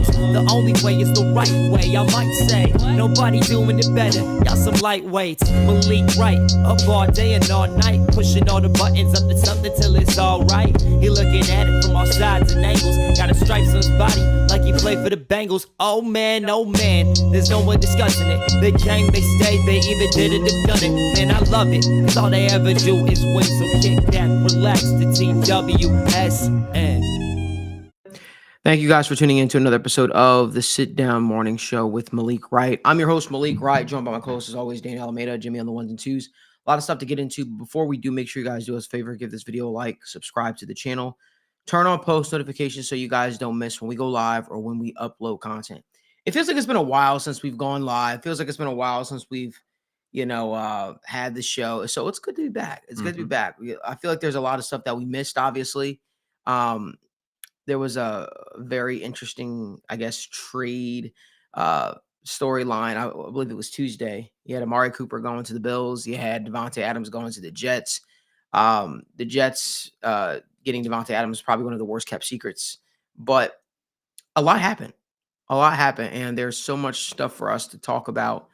Bengals. The only way is the right way, I might say. Nobody doing it better, y'all some lightweights. Malik Wright, up all day and all night, pushing all the buttons up to something till it's alright. He looking at it from all sides and angles, got a stripes on his body like he played for the Bengals. Oh man, there's no one discussing it. They came, they stayed, they either did it or done it. Man, I love it, cause all they ever do is win. So kick back, relax, the team WSN. Thank you guys for tuning in to another episode of the Sit Down Morning Show with Malik Wright. I'm your host, Malik Wright, joined by my co-host as always, Danny Alameda, Jimmy on the ones and twos. A lot of stuff to get into. But before we do, make sure you guys do us a favor, give this video a like, subscribe to the channel, turn on post notifications so you guys don't miss when we go live or when we upload content. It feels like it's been a while since we've gone live. It feels like it's been a while since we've, had the show. So it's good to be back. It's good to be back. I feel like there's a lot of stuff that we missed, obviously. There was a very interesting, I guess, trade storyline. I believe it was Tuesday. You had Amari Cooper going to the Bills. You had Davante Adams going to the Jets. The Jets getting Davante Adams is probably one of the worst kept secrets. But a lot happened. And there's so much stuff for us to talk about.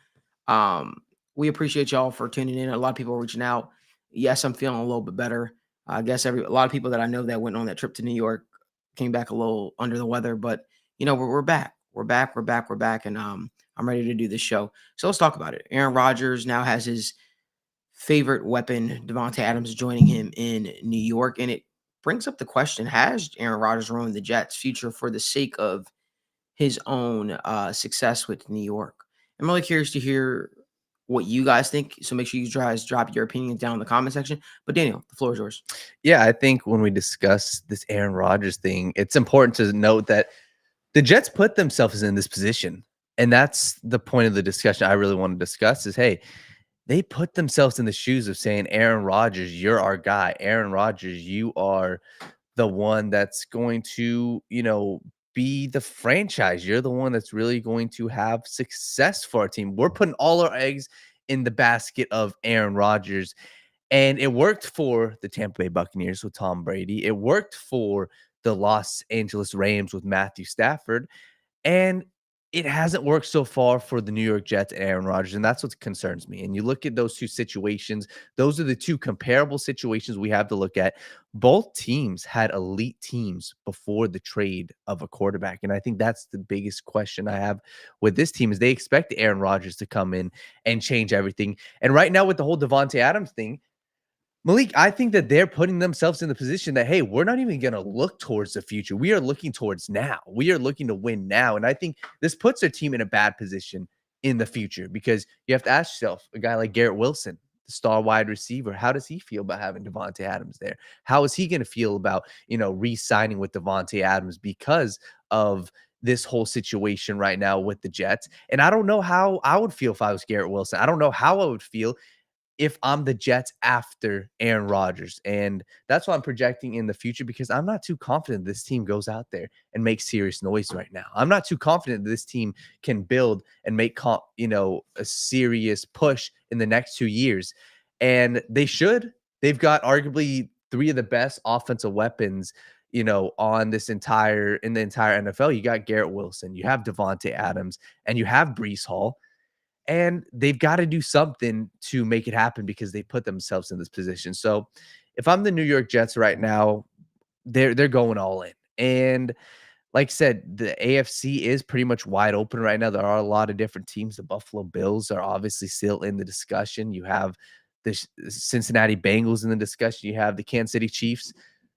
We appreciate y'all for tuning in. A lot of people are reaching out. Yes, I'm feeling a little bit better. I guess a lot of people that I know that went on that trip to New York came back a little under the weather, but we're back. We're back, and I'm ready to do this show. So let's talk about it. Aaron Rodgers now has his favorite weapon, Davante Adams, joining him in New York, and it brings up the question: has Aaron Rodgers ruined the Jets' future for the sake of his own success with New York? I'm really curious to hear what you guys think. So make sure you guys drop your opinions down in the comment section. But Daniel, the floor is yours. Yeah, I think when we discuss this Aaron Rodgers thing, it's important to note that the Jets put themselves in this position. And that's the point of the discussion I really want to discuss is, hey, they put themselves in the shoes of saying, Aaron Rodgers, you're our guy. Aaron Rodgers, you are the one that's going to, be the franchise. You're the one that's really going to have success for our team. We're putting all our eggs in the basket of Aaron Rodgers. And it worked for the Tampa Bay Buccaneers with Tom Brady. It worked for the Los Angeles Rams with Matthew Stafford. And it hasn't worked so far for the New York Jets and Aaron Rodgers, and that's what concerns me. And you look at those two situations, those are the two comparable situations we have to look at. Both teams had elite teams before the trade of a quarterback, and I think that's the biggest question I have with this team is they expect Aaron Rodgers to come in and change everything. And right now with the whole Davante Adams thing, Malik, I think that they're putting themselves in the position that, hey, we're not even going to look towards the future. We are looking towards now. We are looking to win now. And I think this puts their team in a bad position in the future because you have to ask yourself, a guy like Garrett Wilson, the star wide receiver, how does he feel about having Davante Adams there? How is he going to feel about, re-signing with Davante Adams because of this whole situation right now with the Jets? And I don't know how I would feel if I was Garrett Wilson. I don't know how I would feel if I'm the Jets after Aaron Rodgers. And that's why I'm projecting in the future because I'm not too confident this team goes out there and makes serious noise right now. I'm not too confident this team can build and make, a serious push in the next 2 years. And they should. They've got arguably three of the best offensive weapons, on in the entire NFL. You got Garrett Wilson, you have Davante Adams, and you have Breece Hall. And they've got to do something to make it happen because they put themselves in this position. So if I'm the New York Jets right now, they're going all in. And like I said, the AFC is pretty much wide open right now. There are a lot of different teams. The Buffalo Bills are obviously still in the discussion. You have the Cincinnati Bengals in the discussion. You have the Kansas City Chiefs.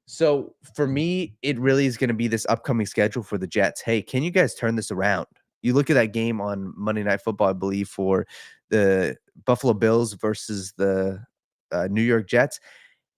So for me, it really is going to be this upcoming schedule for the Jets. Hey, can you guys turn this around? You look at that game on Monday Night Football, I believe, for the Buffalo Bills versus the New York Jets,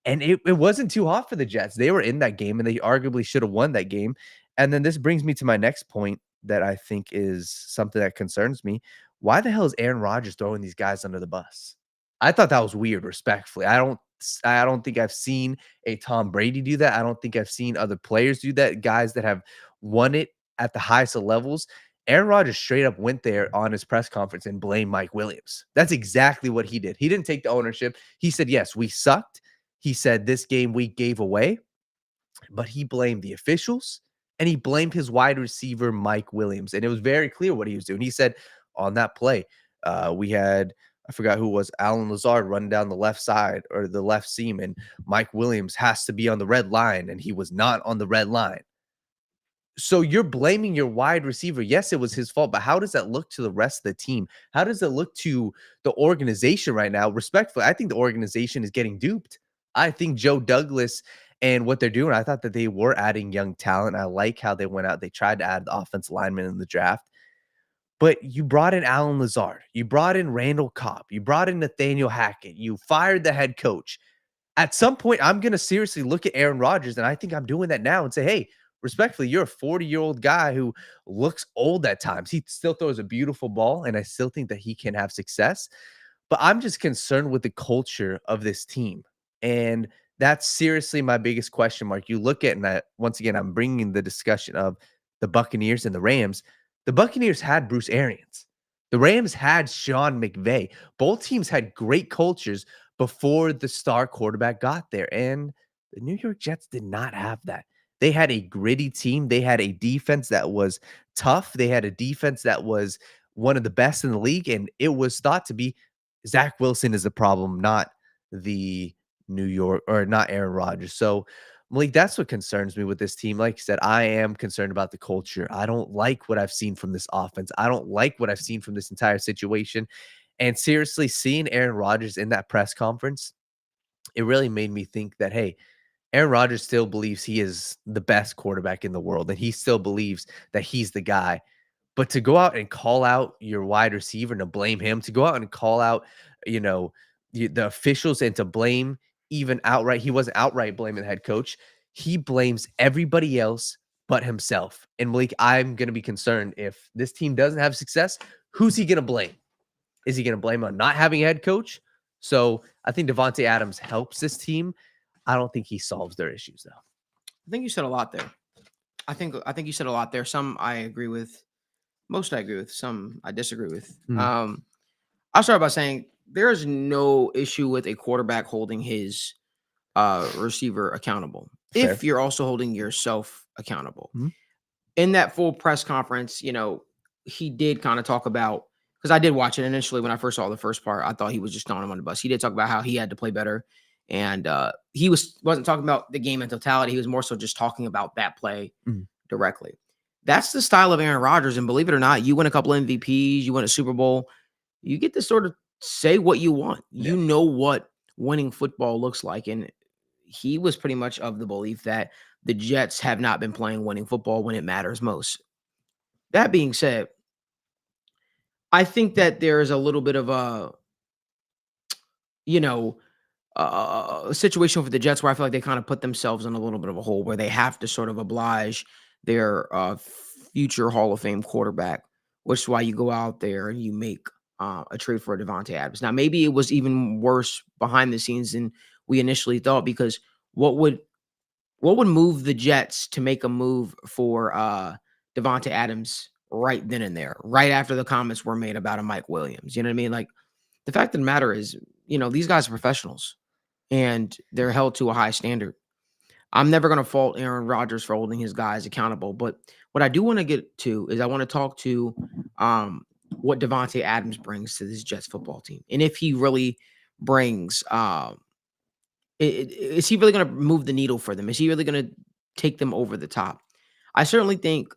and it wasn't too hot for the Jets. They were in that game, and they arguably should have won that game. And then this brings me to my next point that I think is something that concerns me. Why the hell is Aaron Rodgers throwing these guys under the bus? I thought that was weird, respectfully. I don't think I've seen a Tom Brady do that. I don't think I've seen other players do that, guys that have won it at the highest of levels. Aaron Rodgers straight up went there on his press conference and blamed Mike Williams. That's exactly what he did. He didn't take the ownership. He said, yes, we sucked. He said this game we gave away, but he blamed the officials and he blamed his wide receiver, Mike Williams. And it was very clear what he was doing. He said on that play, we had, I forgot who it was, Alan Lazard running down the left side or the left seam, and Mike Williams has to be on the red line, and he was not on the red line. So you're blaming your wide receiver. Yes, it was his fault, but how does that look to the rest of the team? How does it look to the organization right now? Respectfully, I think the organization is getting duped. I think Joe Douglas and what they're doing, I thought that they were adding young talent. I like how they went out. They tried to add the offensive lineman in the draft. But you brought in Alan Lazard. You brought in Randall Cobb. You brought in Nathaniel Hackett. You fired the head coach. At some point, I'm going to seriously look at Aaron Rodgers, and I think I'm doing that now, and say, hey, respectfully, you're a 40-year-old guy who looks old at times. He still throws a beautiful ball, and I still think that he can have success. But I'm just concerned with the culture of this team. And that's seriously my biggest question mark. You look at, and once again, I'm bringing the discussion of the Buccaneers and the Rams. The Buccaneers had Bruce Arians. The Rams had Sean McVay. Both teams had great cultures before the star quarterback got there. And the New York Jets did not have that. They had a gritty team. They had a defense that was tough. They had a defense that was one of the best in the league. And it was thought to be Zach Wilson is the problem, not the New York or not Aaron Rodgers. So, Malik, that's what concerns me with this team. Like you said, I am concerned about the culture. I don't like what I've seen from this offense. I don't like what I've seen from this entire situation. And seriously, seeing Aaron Rodgers in that press conference, it really made me think that, hey, Aaron Rodgers still believes he is the best quarterback in the world, and he still believes that he's the guy. But to go out and call out your wide receiver and to blame him, to go out and call out, the officials and to blame even outright, he wasn't outright blaming the head coach. He blames everybody else but himself. And Malik, I'm going to be concerned if this team doesn't have success, who's he going to blame? Is he going to blame on not having a head coach? So I think Davante Adams helps this team. I don't think he solves their issues, though. I think you said a lot there. I think you said a lot there. Some I agree with. Most I agree with. Some I disagree with. I'll start by saying there is no issue with a quarterback holding his receiver accountable. Fair. If you're also holding yourself accountable. In that full press conference, he did kind of talk about, because I did watch it initially when I first saw the first part, I thought he was just throwing him on the bus. He did talk about how he had to play better. And he wasn't talking about the game in totality. He was more so just talking about that play directly. That's the style of Aaron Rodgers. And believe it or not, you win a couple MVPs, you win a Super Bowl, you get to sort of say what you want. You know what winning football looks like. And he was pretty much of the belief that the Jets have not been playing winning football when it matters most. That being said, I think that there is a little bit of a situation for the Jets where I feel like they kind of put themselves in a little bit of a hole where they have to sort of oblige their future Hall of Fame quarterback, which is why you go out there and you make a trade for Davante Adams. Now, maybe it was even worse behind the scenes than we initially thought, because what would move the Jets to make a move for Davante Adams right then and there, right after the comments were made about a Mike Williams? You know what I mean? Like, the fact of the matter is, these guys are professionals and they're held to a high standard. I'm never going to fault Aaron Rodgers for holding his guys accountable. But what I do want to get to is I want to talk to what Davante Adams brings to this Jets football team. And if he really brings, is he really going to move the needle for them? Is he really going to take them over the top? I certainly think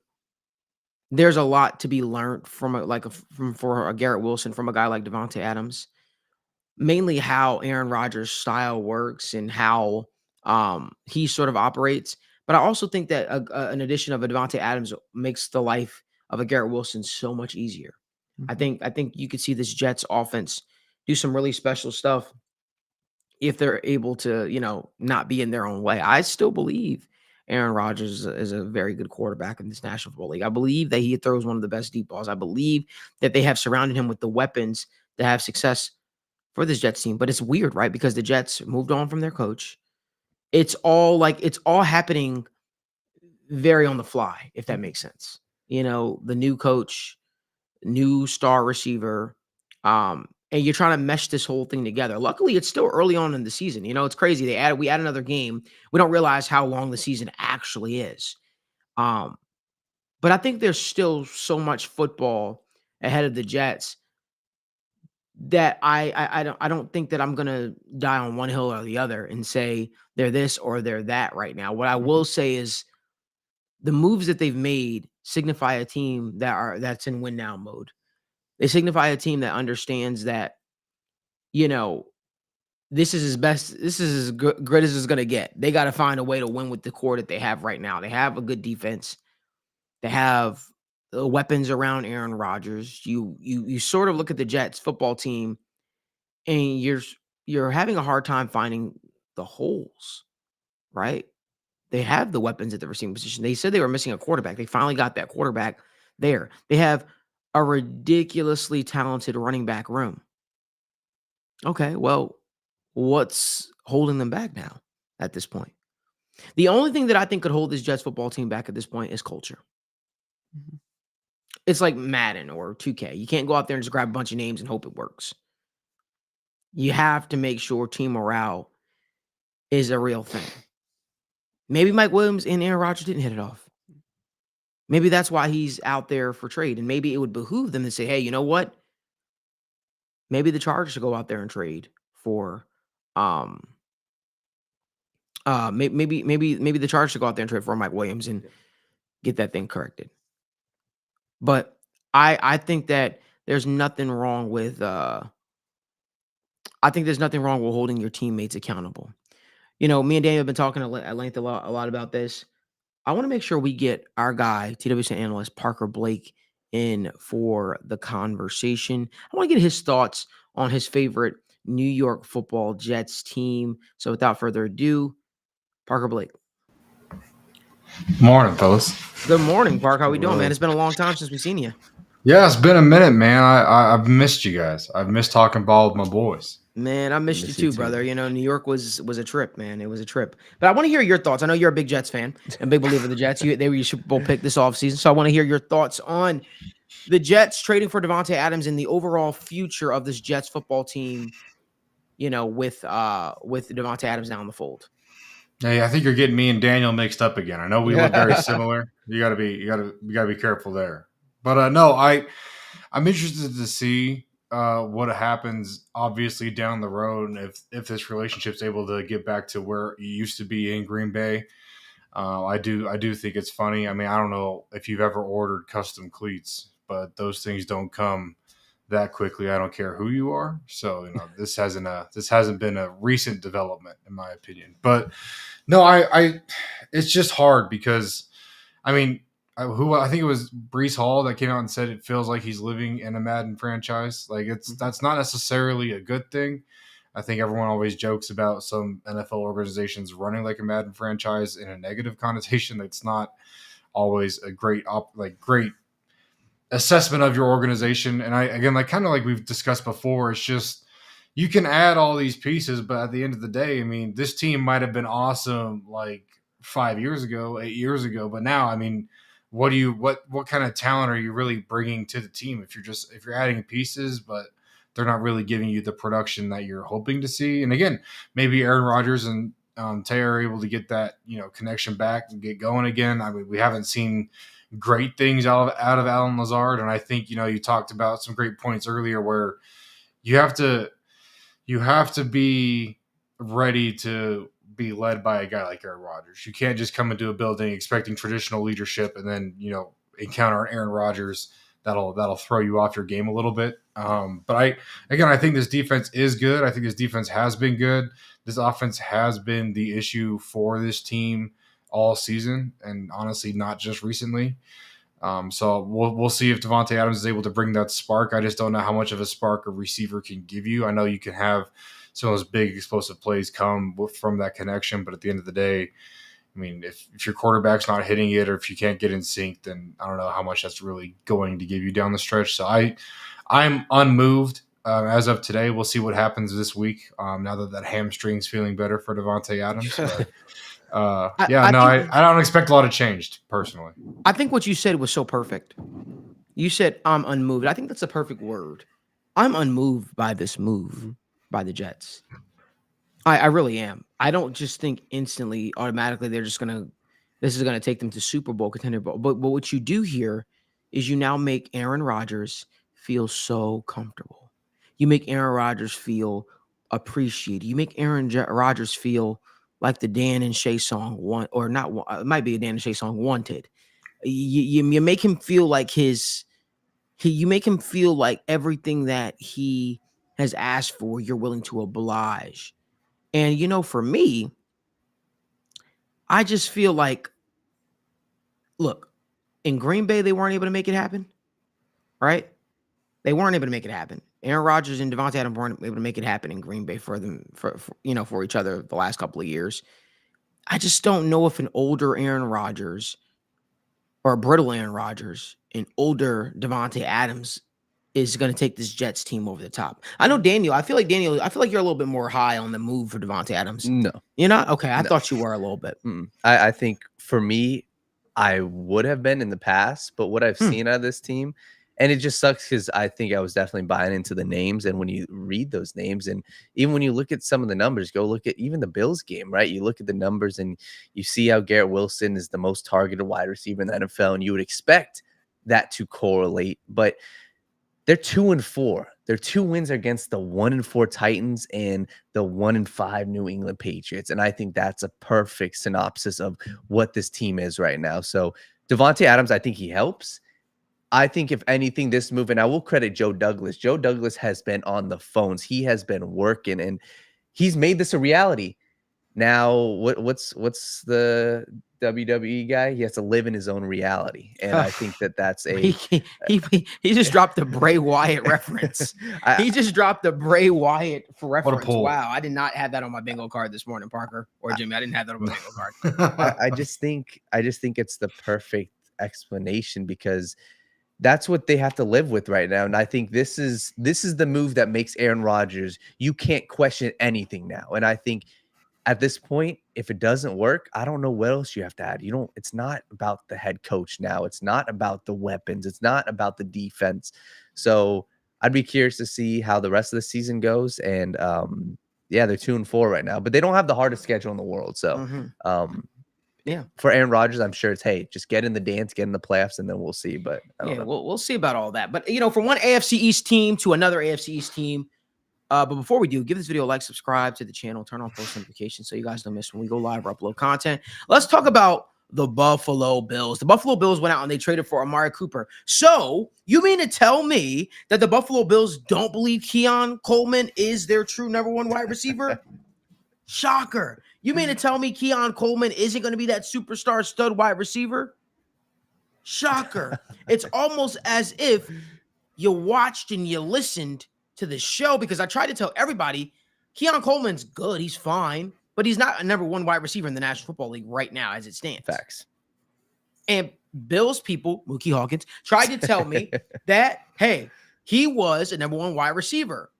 there's a lot to be learned from for a Garrett Wilson, from a guy like Davante Adams, mainly how Aaron Rodgers' style works and how he sort of operates. But I also think that an addition of a Davante Adams makes the life of a Garrett Wilson so much easier. I think you could see this Jets offense do some really special stuff if they're able to, not be in their own way. I still believe Aaron Rodgers is a very good quarterback in this National Football League. I believe that he throws one of the best deep balls. I believe that they have surrounded him with the weapons to have success for this Jets team. But it's weird, right? Because the Jets moved on from their coach. It's all happening very on the fly, if that makes sense. The new coach, new star receiver, and you're trying to mesh this whole thing together. Luckily, it's still early on in the season. It's crazy. We add another game. We don't realize how long the season actually is. Um, but I think there's still so much football ahead of the Jets that I don't think that I'm gonna die on one hill or the other and say they're this or they're that right now. What I will say is the moves that they've made signify a team that's in win now mode. They signify a team that understands that, you know, this is his best. This is as good as it's gonna get. They got to find a way to win with the core that they have right now. They have a good defense. They have the weapons around Aaron Rodgers. You sort of look at the Jets football team, and you're having a hard time finding the holes, right? They have the weapons at the receiving position. They said they were missing a quarterback. They finally got that quarterback there. They have a ridiculously talented running back room. Okay, well, what's holding them back now at this point? The only thing that I think could hold this Jets football team back at this point is culture. Mhm. It's like Madden or 2K. You can't go out there and just grab a bunch of names and hope it works. You have to make sure team morale is a real thing. Maybe Mike Williams and Aaron Rodgers didn't hit it off. Maybe that's why he's out there for trade. And maybe it would behoove them to say, hey, you know what? Maybe the Chargers should go out there and trade for maybe the Chargers should go out there and trade for Mike Williams and get that thing corrected. But I think that there's nothing wrong with holding your teammates accountable. You know, me and Daniel have been talking at length a lot about this. I want to make sure we get our guy, TWC analyst Parker Blake, in for the conversation. I want to get his thoughts on his favorite New York Football Jets team. So without further ado, Parker Blake. Morning, fellas. Good morning, Park. How we doing, Hello. man? It's been a long time since we've seen you. Yeah, it's been a minute, man. I've missed you guys. I've missed talking ball with my boys. Man, I missed you Miss too, you too. brother. You know, New York was a trip, man. It was a trip. But I want to hear your thoughts. I know you're a big Jets fan and big believer of the Jets. They were your Super Bowl pick this offseason. So I want to hear your thoughts on the Jets trading for Davante Adams and the overall future of this Jets football team, you know, with Davante Adams now in the fold. Hey, I think you're getting me and Daniel mixed up again. I know we look very similar. You gotta be careful there. But no, I'm interested to see what happens obviously down the road, and if this relationship's able to get back to where it used to be in Green Bay. I do think it's funny. I mean, I don't know if you've ever ordered custom cleats, but those things don't come that quickly. I don't care who you are. So, you know, this hasn't been a recent development in my opinion. But no, I it's just hard because I mean, I think it was Brees Hall that came out and said it feels like he's living in a Madden franchise. Like that's not necessarily a good thing. I think everyone always jokes about some NFL organizations running like a Madden franchise in a negative connotation. That's not always a great assessment of your organization. And kind of like we've discussed before, it's just you can add all these pieces, but at the end of the day, I mean, this team might have been awesome like 5 years ago, 8 years ago, but now, I mean, what kind of talent are you really bringing to the team if you're adding pieces, but they're not really giving you the production that you're hoping to see? And again, maybe Aaron Rodgers and Tay are able to get that, you know, connection back and get going again. I mean, we haven't seen great things out of Alan Lazard, and I think, you know, you talked about some great points earlier where you have to be ready to be led by a guy like Aaron Rodgers. You can't just come into a building expecting traditional leadership and then, you know, encounter Aaron Rodgers that'll throw you off your game a little bit. But I think this defense is good. I think this defense has been good. This offense has been the issue for this team all season, and honestly, not just recently. So we'll see if Davante Adams is able to bring that spark. I just don't know how much of a spark a receiver can give you. I know you can have some of those big explosive plays come from that connection, but at the end of the day, I mean, if your quarterback's not hitting it or if you can't get in sync, then I don't know how much that's really going to give you down the stretch. So I'm unmoved as of today. We'll see what happens this week now that hamstring's feeling better for Davante Adams. But, I don't expect a lot of change personally. I think what you said was so perfect. You said I'm unmoved. I think that's a perfect word. I'm unmoved by this move by the Jets. I really am. I don't just think instantly, automatically they're this is going to take them to Super Bowl contender. But what you do here is you now make Aaron Rodgers feel so comfortable. You make Aaron Rodgers feel appreciated. You make Aaron Rodgers feel like the Dan and Shay song one, or not one, it might be a Dan and Shay song, Wanted. You make him feel like you make him feel like everything that he has asked for, you're willing to oblige. And, you know, for me, I just feel like, look, in Green Bay, they weren't able to make it happen, right? They weren't able to make it happen. Aaron Rodgers and Devontae Adams weren't able to make it happen in Green Bay for each other the last couple of years. I just don't know if an older Aaron Rodgers or a brittle Aaron Rodgers, an older Devontae Adams is going to take this Jets team over the top. I know Daniel. I feel like you're a little bit more high on the move for Devontae Adams. No. You're not? Okay, I No. thought you were a little bit. I think for me, I would have been in the past, but what I've seen out of this team, and it just sucks because I think I was definitely buying into the names. And when you read those names, and even when you look at some of the numbers, go look at even the Bills game, right? You look at the numbers and you see how Garrett Wilson is the most targeted wide receiver in the NFL, and you would expect that to correlate. But they're 2-4. Their 2 wins are against the 1-4 Titans and the 1-5 New England Patriots. And I think that's a perfect synopsis of what this team is right now. So Devontae Adams, I think he helps. I think if anything, this move, and I will credit Joe Douglas. Joe Douglas has been on the phones. He has been working, and he's made this a reality. Now, what's the WWE guy? He has to live in his own reality, and I think that's a he just dropped the Bray Wyatt reference. He just dropped the Bray Wyatt for reference. Wow, I did not have that on my bingo card this morning, Parker or Jimmy. I didn't have that on my bingo card. I just think it's the perfect explanation because that's what they have to live with right now. And I think this is the move that makes Aaron Rodgers, you can't question anything now. And I think at this point, if it doesn't work, I don't know what else you have to add. It's not about the head coach now. It's not about the weapons. It's not about the defense. So I'd be curious to see how the rest of the season goes. And they're 2-4 right now, but they don't have the hardest schedule in the world. So for Aaron Rodgers, I'm sure it's, hey, just get in the dance, get in the playoffs, and then we'll see. But I don't know. We'll see about all that. But, from one AFC East team to another AFC East team. But before we do, give this video a like, subscribe to the channel, turn on post notifications so you guys don't miss when we go live or upload content. Let's talk about the Buffalo Bills. The Buffalo Bills went out and they traded for Amari Cooper. So you mean to tell me that the Buffalo Bills don't believe Keon Coleman is their true number 1 wide receiver? Shocker. You mean to tell me Keon Coleman isn't going to be that superstar stud wide receiver? Shocker. It's almost as if you watched and you listened to the show, because I tried to tell everybody Keon Coleman's good. He's fine, but he's not a number 1 wide receiver in the National Football League right now as it stands. Facts. And Bills people, Mookie Hawkins, tried to tell me that, hey, he was a number 1 wide receiver.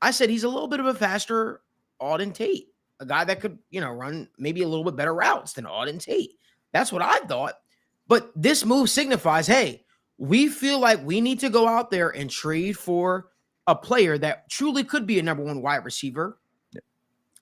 I said he's a little bit of a faster Auden Tate, a guy that could, run maybe a little bit better routes than Auden Tate. That's what I thought. But this move signifies, hey, we feel like we need to go out there and trade for a player that truly could be a number 1 wide receiver,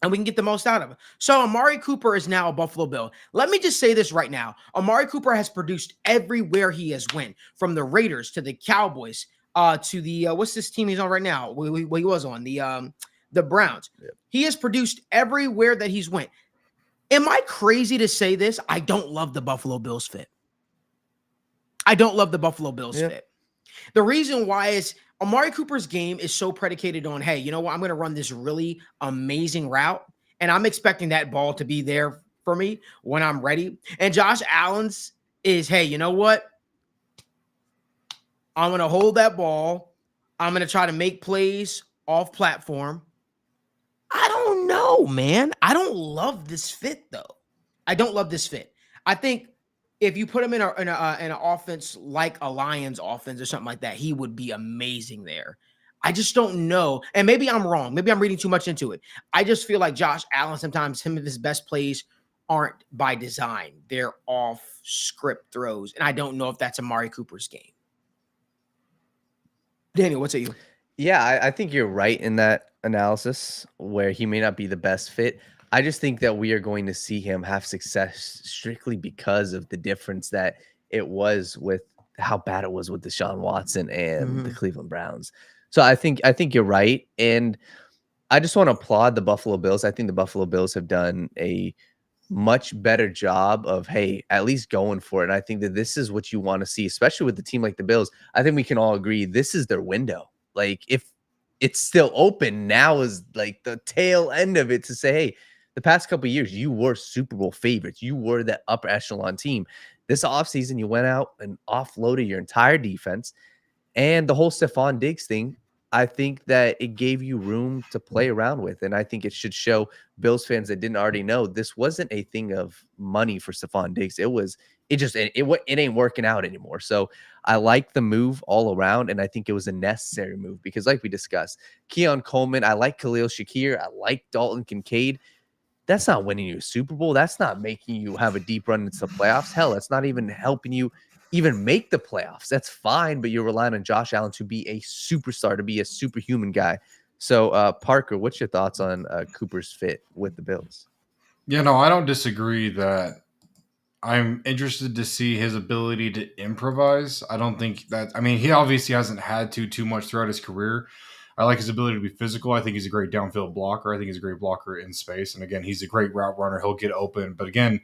and we can get the most out of him. So Amari Cooper is now a Buffalo Bill. Let me just say this right now. Amari Cooper has produced everywhere he has went, from the Raiders to the Cowboys to the what's this team he's on right now? He was on the Browns. Yeah. He has produced everywhere that he's went. Am I crazy to say this? I don't love the Buffalo Bills fit. I don't love the Buffalo Bills fit. The reason why is Amari Cooper's game is so predicated on, hey, you know what? I'm going to run this really amazing route, and I'm expecting that ball to be there for me when I'm ready. And Josh Allen's is, hey, you know what? I'm going to hold that ball. I'm going to try to make plays off platform. I don't know, man. I don't love this fit, though. I don't love this fit. I think if you put him in an offense like a Lions offense or something like that, he would be amazing there. I just don't know. And maybe I'm wrong. Maybe I'm reading too much into it. I just feel like Josh Allen, sometimes some of his best plays aren't by design. They're off script throws. And I don't know if that's Amari Cooper's game. Daniel, what's at you? Yeah, I think you're right in that analysis where he may not be the best fit. I just think that we are going to see him have success strictly because of the difference that it was with how bad it was with Deshaun Watson and the Cleveland Browns. So I think you're right. And I just want to applaud the Buffalo Bills. I think the Buffalo Bills have done a much better job of, hey, at least going for it. And I think that this is what you want to see, especially with the team like the Bills. I think we can all agree this is their window. Like, if it's still open, now is like the tail end of it to say, hey, the past couple of years, you were Super Bowl favorites. You were that upper echelon team. This offseason, you went out and offloaded your entire defense. And the whole Stephon Diggs thing, I think that it gave you room to play around with. And I think it should show Bills fans that didn't already know this wasn't a thing of money for Stephon Diggs. It ain't working out anymore. So I like the move all around. And I think it was a necessary move because, like we discussed, Keon Coleman, I like Khalil Shakir, I like Dalton Kincaid. That's not winning you a Super Bowl. That's not making you have a deep run into the playoffs. Hell, that's not even helping you even make the playoffs. That's fine, but you're relying on Josh Allen to be a superstar, to be a superhuman guy. So, Parker, what's your thoughts on Cooper's fit with the Bills? Yeah, no, I don't disagree that I'm interested to see his ability to improvise. I don't think that, I mean, he obviously hasn't had to too much throughout his career. I like his ability to be physical. I think he's a great downfield blocker. I think he's a great blocker in space. And again, he's a great route runner. He'll get open. But again,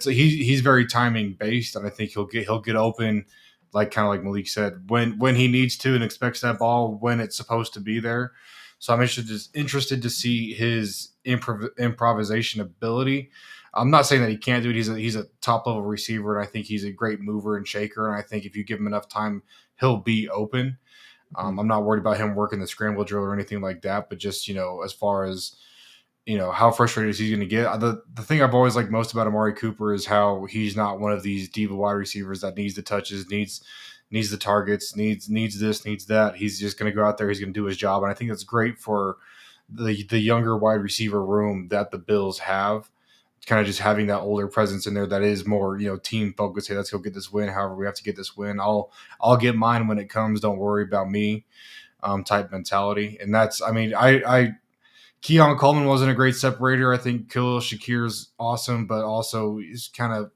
he's very timing based, and I think he'll get open, like kind of like Malik said, when he needs to and expects that ball when it's supposed to be there. So I'm interested to see his improvisation ability. I'm not saying that he can't do it. He's a top level receiver, and I think he's a great mover and shaker. And I think if you give him enough time, he'll be open. I'm not worried about him working the scramble drill or anything like that, but just, as far as, how frustrated is he going to get? The thing I've always liked most about Amari Cooper is how he's not one of these diva wide receivers that needs the touches, needs the targets, needs this, needs that. He's just going to go out there. He's going to do his job. And I think that's great for the younger wide receiver room that the Bills have. Kind of just having that older presence in there that is more, team focused. Hey, let's go get this win. However, we have to get this win. I'll get mine when it comes. Don't worry about me, type mentality. And that's, Keon Coleman wasn't a great separator. I think Khalil Shakir's awesome, but also he's kind of,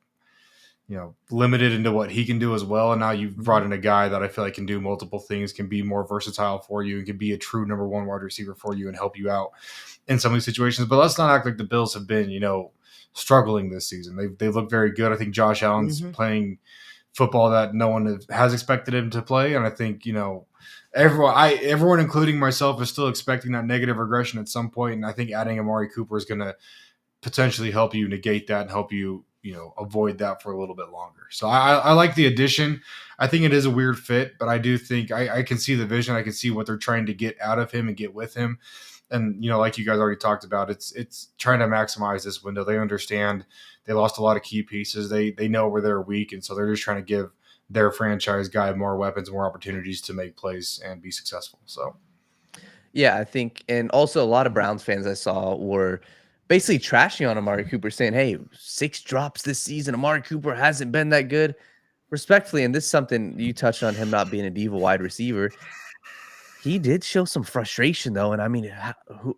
limited into what he can do as well. And now you've brought in a guy that I feel like can do multiple things, can be more versatile for you, and can be a true number one wide receiver for you and help you out in some of these situations. But let's not act like the Bills have been, struggling this season. They look very good. I think Josh Allen's playing football that no one has expected him to play, and I think everyone, including myself, is still expecting that negative regression at some point. And I think adding Amari Cooper is going to potentially help you negate that and help you avoid that for a little bit longer. So I like the addition. I think it is a weird fit, but I do think I can see the vision. I can see what they're trying to get out of him and get with him. And, like you guys already talked about, it's trying to maximize this window. They understand they lost a lot of key pieces. They know where they're weak, and so they're just trying to give their franchise guy more weapons, more opportunities to make plays and be successful. So, yeah, I think, and also a lot of Browns fans I saw were basically trashing on Amari Cooper, saying, hey, 6 drops this season. Amari Cooper hasn't been that good. Respectfully, and this is something you touched on, him not being a diva wide receiver. He did show some frustration, though. And I mean,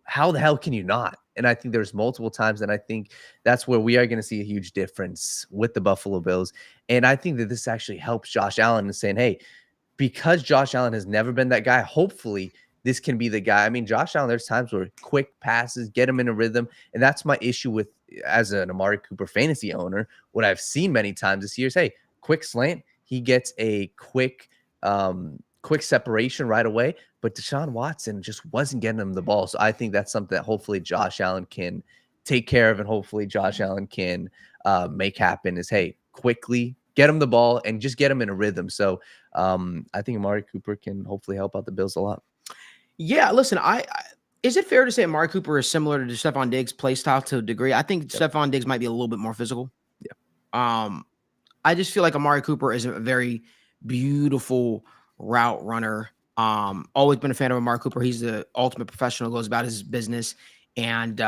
how the hell can you not? And I think there's multiple times, and I think that's where we are going to see a huge difference with the Buffalo Bills. And I think that this actually helps Josh Allen in saying, hey, because Josh Allen has never been that guy, hopefully this can be the guy. I mean, Josh Allen, there's times where quick passes, get him in a rhythm. And that's my issue with, as an Amari Cooper fantasy owner, what I've seen many times this year is, hey, quick slant, he gets a quick separation right away. But Deshaun Watson just wasn't getting him the ball. So I think that's something that hopefully Josh Allen can take care of, and hopefully Josh Allen can make happen is, hey, quickly get him the ball and just get him in a rhythm. So I think Amari Cooper can hopefully help out the Bills a lot. Yeah, listen, is it fair to say Amari Cooper is similar to Stephon Diggs' play style to a degree? I think Stephon Diggs might be a little bit more physical. Yeah. I just feel like Amari Cooper is a very beautiful route runner. Always been a fan of Amari Cooper. He's the ultimate professional, goes about his business, and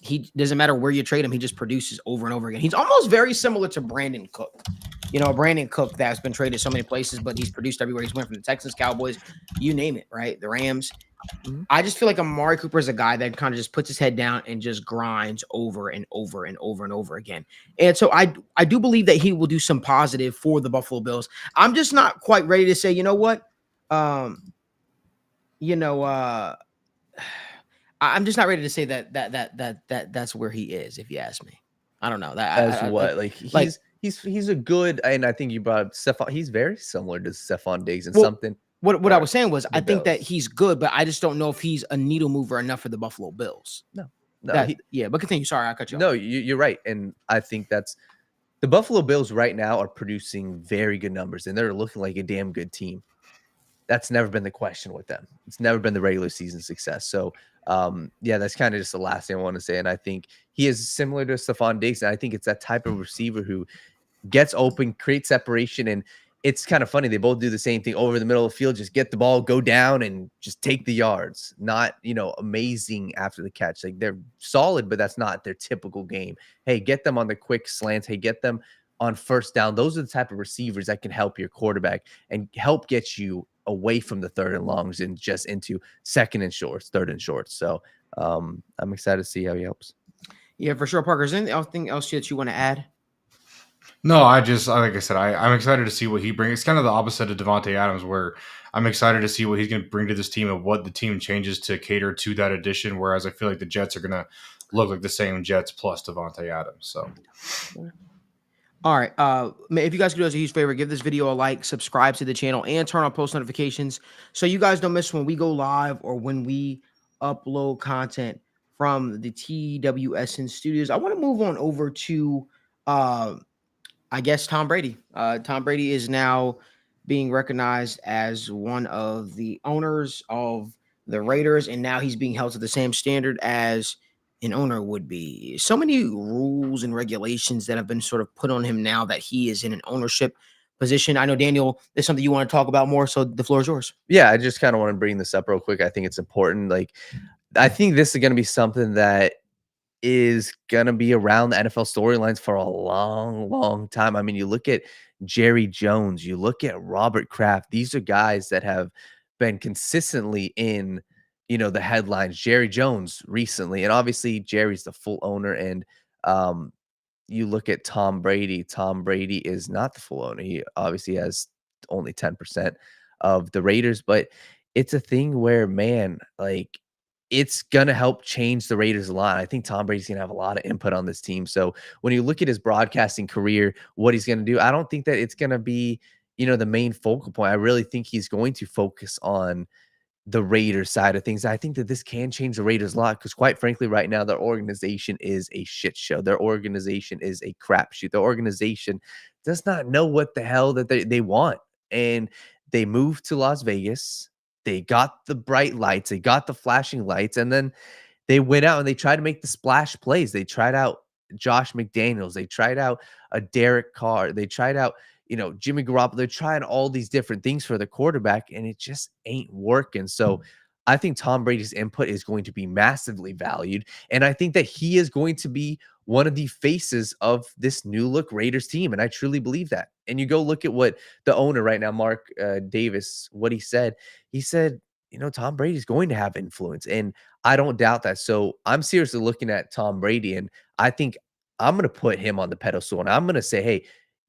he doesn't matter where you trade him, he just produces over and over again. He's almost very similar to Brandon Cook. Brandon Cook that's been traded so many places, but he's produced everywhere. He's went from the Texans, Cowboys, you name it, right? The Rams. I just feel like Amari Cooper is a guy that kind of just puts his head down and just grinds over and over and over and over again. And so I do believe that he will do some positive for the Buffalo Bills. I'm just not quite ready to say, you know what? You know, I'm just not ready to say that's where he is, if you ask me. I don't know. He's a good, and I think you brought up Stephon. He's very similar to Stephon Diggs and Well, something. What I was saying was, I think that Bills. he's good, but I just don't know if he's a needle mover enough for the Buffalo Bills. No, But continue. Sorry, I cut you off. No, you're right, and I think that's the Buffalo Bills right now are producing very good numbers, and they're looking like a damn good team. That's never been the question with them. It's never been the regular season success. So, that's kind of just the last thing I want to say. And I think he is similar to Stephon Diggs, and I think it's that type of receiver who gets open, creates separation, and it's kind of funny. They both do the same thing over the middle of the field. Just get the ball, go down, and just take the yards. Not, amazing after the catch. Like, they're solid, but that's not their typical game. Hey, get them on the quick slants. Hey, get them on first down. Those are the type of receivers that can help your quarterback and help get you away from the third and longs and just into second and shorts, third and shorts. So I'm excited to see how he helps. Yeah, for sure. Parker, is there anything else that you want to add? No, like I said, I'm excited to see what he brings. It's kind of the opposite of Devontae Adams, where I'm excited to see what he's going to bring to this team and what the team changes to cater to that addition. Whereas I feel like the Jets are going to look like the same Jets plus Devontae Adams. So, all right. If you guys could do us a huge favor, give this video a like, subscribe to the channel, and turn on post notifications so you guys don't miss when we go live or when we upload content from the TWSN studios. I want to move on over to I guess Tom Brady. Tom Brady is now being recognized as one of the owners of the Raiders, and now he's being held to the same standard as an owner would be. So many rules and regulations that have been sort of put on him now that he is in an ownership position. I know, Daniel, there's something you want to talk about more, so the floor is yours. Yeah, I just kind of want to bring this up real quick. I think it's important. Like, I think this is going to be something that is going to be around the NFL storylines for a long, long time. I mean, you look at Jerry Jones, you look at Robert Kraft. These are guys that have been consistently in, the headlines. Jerry Jones recently, and obviously Jerry's the full owner. And you look at Tom Brady. Tom Brady is not the full owner. He obviously has only 10% of the Raiders, but it's a thing where, man, like, it's going to help change the Raiders a lot. I think Tom Brady's going to have a lot of input on this team. So when you look at his broadcasting career, what he's going to do, I don't think that it's going to be, the main focal point. I really think he's going to focus on the Raiders side of things. I think that this can change the Raiders a lot because, quite frankly, right now, their organization is a shit show. Their organization is a crapshoot. Their organization does not know what the hell that they want. And they moved to Las Vegas. They got the bright lights, they got the flashing lights, and then they went out and they tried to make the splash plays. They tried out Josh McDaniels. They tried out a Derek Carr. They tried out, Jimmy Garoppolo. They're trying all these different things for the quarterback, and it just ain't working. So I think Tom Brady's input is going to be massively valued, and I think that he is going to be one of the faces of this new look Raiders team, and I truly believe that. And you go look at what the owner right now, Mark Davis, what he said. He said, Tom Brady's going to have influence, and I don't doubt that. So I'm seriously looking at Tom Brady, and I think I'm going to put him on the pedestal, and I'm going to say, hey,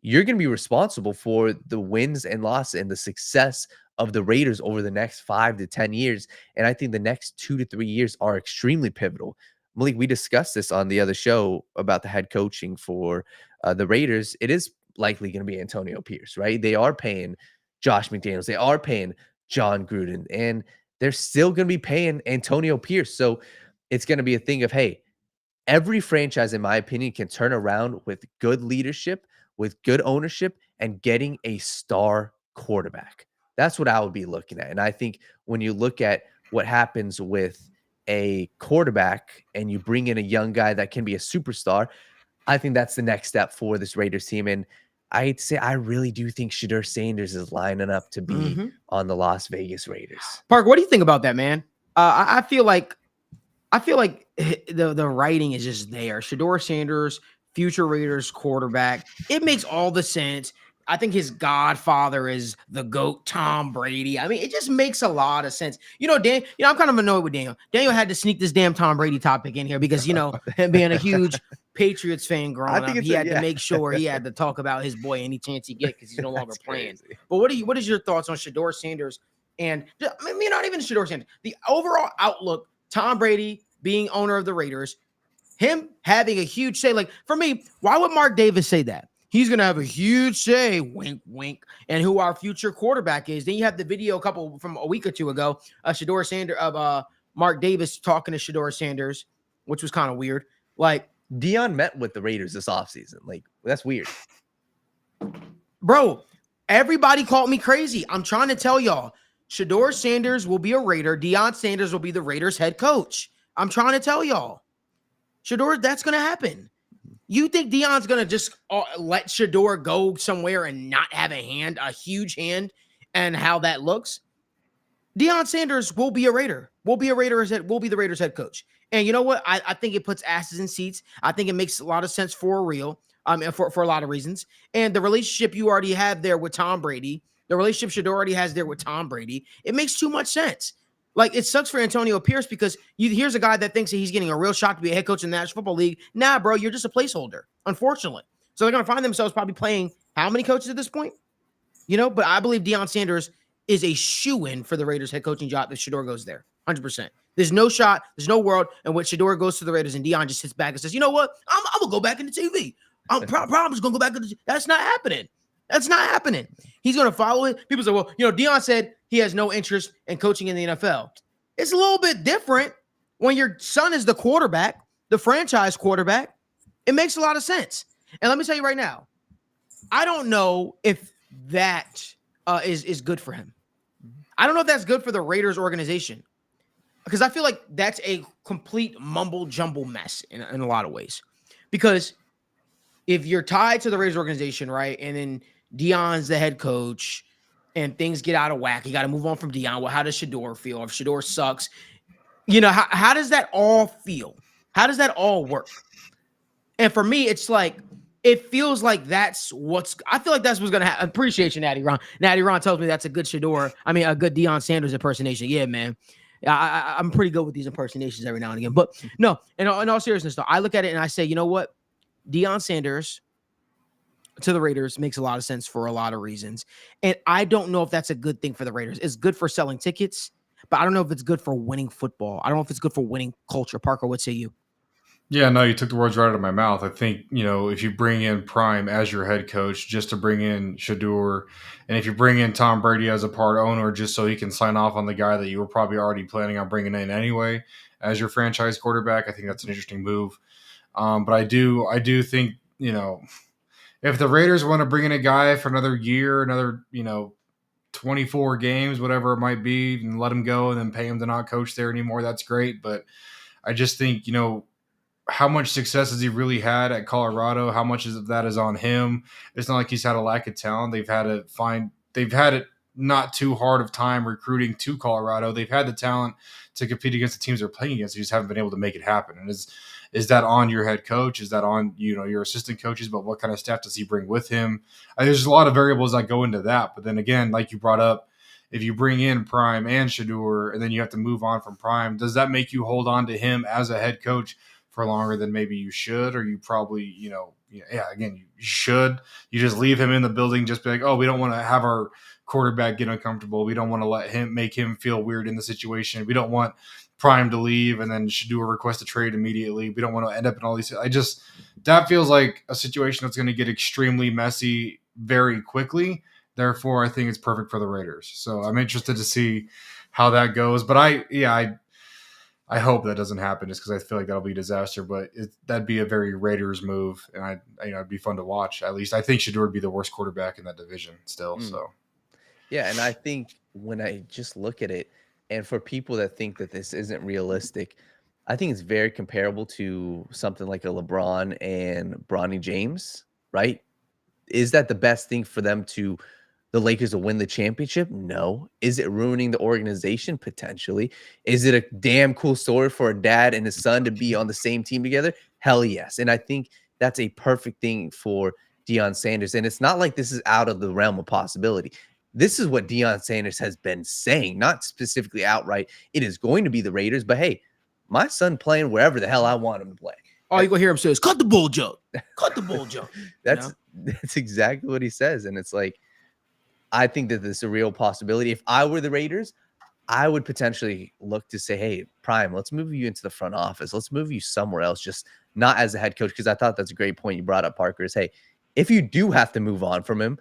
you're going to be responsible for the wins and losses and the success of the Raiders over the next 5 to 10 years. And I think the next 2 to 3 years are extremely pivotal. Malik, we discussed this on the other show about the head coaching for the Raiders. It is likely going to be Antonio Pierce, right? They are paying Josh McDaniels. They are paying John Gruden, and they're still going to be paying Antonio Pierce. So it's going to be a thing of, hey, every franchise, in my opinion, can turn around with good leadership, with good ownership, and getting a star quarterback. That's what I would be looking at. And I think when you look at what happens with a quarterback and you bring in a young guy that can be a superstar, I think that's the next step for this Raiders team. And I'd say I really do think Shedeur Sanders is lining up to be on the Las Vegas Raiders. Park, what do you think about that, man? I feel like the writing is just there. Shedeur Sanders, future Raiders quarterback. It makes all the sense. I think his godfather is the GOAT, Tom Brady. I mean, it just makes a lot of sense. I'm kind of annoyed with Daniel. Daniel had to sneak this damn Tom Brady topic in here because, him being a huge Patriots fan growing up, he had to make sure he had to talk about his boy any chance he get because he's no longer playing. Crazy. But what is your thoughts on Shedeur Sanders and not even Shedeur Sanders, the overall outlook, Tom Brady being owner of the Raiders, him having a huge say? Like, for me, why would Mark Davis say that? He's going to have a huge say, wink, wink, and who our future quarterback is. Then you have the video from a week or two ago, Shedeur Sanders of Mark Davis talking to Shedeur Sanders, which was kind of weird. Like, Dion met with the Raiders this offseason. Like, that's weird. Bro, everybody called me crazy. I'm trying to tell y'all, Shedeur Sanders will be a Raider. Deion Sanders will be the Raiders head coach. I'm trying to tell y'all. Shedeur, that's going to happen. You think Deion's going to just let Shedeur go somewhere and not have a huge hand, and how that looks? Deion Sanders will be a Raider. Will be the Raiders head coach. And you know what? I think it puts asses in seats. I think it makes a lot of sense for a lot of reasons. And the relationship you already have there with Tom Brady, the relationship Shedeur already has there with Tom Brady, it makes too much sense. Like, it sucks for Antonio Pierce because here's a guy that thinks that he's getting a real shot to be a head coach in the National Football League. Nah, bro, you're just a placeholder, unfortunately. So they're going to find themselves probably playing how many coaches at this point? But I believe Deion Sanders is a shoo-in for the Raiders head coaching job if Shedeur goes there, 100%. There's no shot, there's no world in which Shedeur goes to the Raiders and Deion just sits back and says, you know what? I'm going to go back into TV. I'm just going to go back into That's not happening. That's not happening. He's going to follow it. People say, well, Deion said he has no interest in coaching in the NFL. It's a little bit different when your son is the quarterback, the franchise quarterback. It makes a lot of sense. And let me tell you right now, I don't know if that is good for him. I don't know if that's good for the Raiders organization, because I feel like that's a complete mumble jumble mess in a lot of ways. Because if you're tied to the Raiders organization, right, and then Deion's the head coach and things get out of whack, you got to move on from Deion. Well, how does Shedeur feel? If Shedeur sucks, how does that all feel? How does that all work? And for me, it's like, it feels like I feel like that's what's going to happen. Appreciate you, Natty Ron. Natty Ron tells me that's a good a good Deion Sanders impersonation. Yeah, man. I'm pretty good with these impersonations every now and again. But no, in all seriousness, though, I look at it and I say, you know what? Deion Sanders to the Raiders makes a lot of sense for a lot of reasons. And I don't know if that's a good thing for the Raiders. It's good for selling tickets, but I don't know if it's good for winning football. I don't know if it's good for winning culture. Parker, what say you? Yeah, no, you took the words right out of my mouth. I think, if you bring in Prime as your head coach just to bring in Shedeur, and if you bring in Tom Brady as a part owner just so he can sign off on the guy that you were probably already planning on bringing in anyway as your franchise quarterback, I think that's an interesting move. But I do think, if the Raiders want to bring in a guy for another year, another, 24 games, whatever it might be, and let him go and then pay him to not coach there anymore, that's great. But I just think, how much success has he really had at Colorado? How much of that is on him? It's not like he's had a lack of talent. They've had it not too hard of time recruiting to Colorado. They've had the talent to compete against the teams they're playing against. They just haven't been able to make it happen. And is that on your head coach? Is that on, your assistant coaches? But what kind of staff does he bring with him? There's a lot of variables that go into that. But then again, like you brought up, if you bring in Prime and Shedeur and then you have to move on from Prime, does that make you hold on to him as a head coach for longer than maybe you should? Or you probably, again, you should. You just leave him in the building, just be like, oh, we don't want to have our quarterback get uncomfortable. We don't want to make him feel weird in the situation. We don't want Prime to leave and then Shedeur request a trade immediately. We don't want to end up in all these. That feels like a situation that's going to get extremely messy very quickly. Therefore, I think it's perfect for the Raiders. So I'm interested to see how that goes. But I hope that doesn't happen, just because I feel like that'll be a disaster. But that'd be a very Raiders move, and it'd be fun to watch. At least I think Shedeur would be the worst quarterback in that division still. So yeah, and I think when I just look at it, and for people that think that this isn't realistic, I think it's very comparable to something like a LeBron and Bronny James, right? Is that the best thing for the Lakers to win the championship? No. Is it ruining the organization? Potentially. Is it a damn cool story for a dad and his son to be on the same team together? Hell yes. And I think that's a perfect thing for Deion Sanders. And it's not like this is out of the realm of possibility. This is what Deion Sanders has been saying, not specifically outright. It is going to be the Raiders, but hey, my son playing wherever the hell I want him to play. All you gonna hear him say is cut the bull jump. Cut the bull jump. That's exactly what he says. And it's like, I think that this is a real possibility. If I were the Raiders, I would potentially look to say, hey, Prime, let's move you into the front office. Let's move you somewhere else, just not as a head coach. Because I thought that's a great point you brought up, Parker, is, hey, if you do have to move on from him,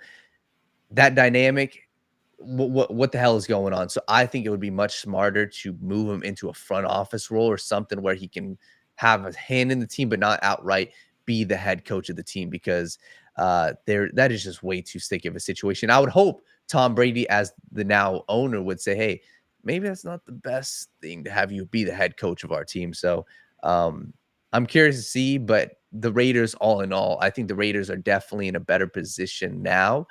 that dynamic, what the hell is going on? So I think it would be much smarter to move him into a front office role or something where he can have a hand in the team, but not outright be the head coach of the team, because that is just way too sticky of a situation. I would hope Tom Brady, as the now owner, would say, hey, maybe that's not the best thing to have you be the head coach of our team. So I'm curious to see, but the Raiders, all in all, I think the Raiders are definitely in a better position now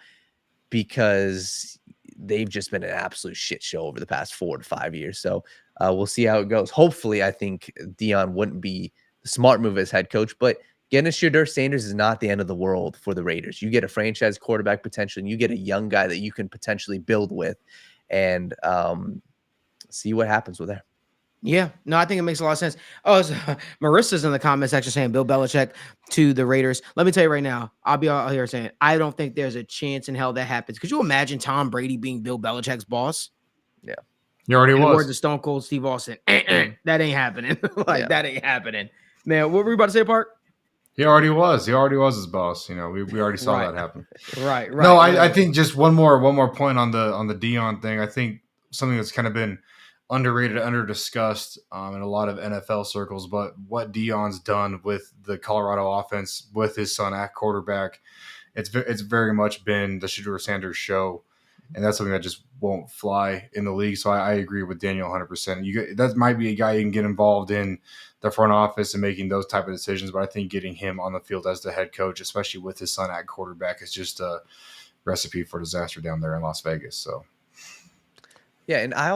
because they've just been an absolute shit show over the past 4 to 5 years. So we'll see how it goes. Hopefully, I think Deion wouldn't be the smart move as head coach, but getting a Shedeur Sanders is not the end of the world for the Raiders. You get a franchise quarterback potentially, and you get a young guy that you can potentially build with, and see what happens with that. Yeah, no, I think it makes a lot of sense. Oh, Marissa's in the comment section saying Bill Belichick to the Raiders. Let me tell you right now, I'll be out here saying I don't think there's a chance in hell that happens. Could you imagine Tom Brady being Bill Belichick's boss? Yeah, he already was. Words of Stone Cold Steve Austin. That ain't happening. That ain't happening. Man, what were you about to say, Park? He already was. He already was his boss. You know, we already saw that happen. Right. No, I think just one more point on the Deion thing. I think something that's kind of been underrated, under discussed in a lot of NFL circles, but what Deion's done with the Colorado offense with his son at quarterback, it's very much been the Shedeur Sanders show, and that's something that just won't fly in the league. So I agree with Daniel 100%. That might be a guy you can get involved in the front office and making those type of decisions, but I think getting him on the field as the head coach, especially with his son at quarterback, is just a recipe for disaster down there in Las Vegas. So. Yeah, and I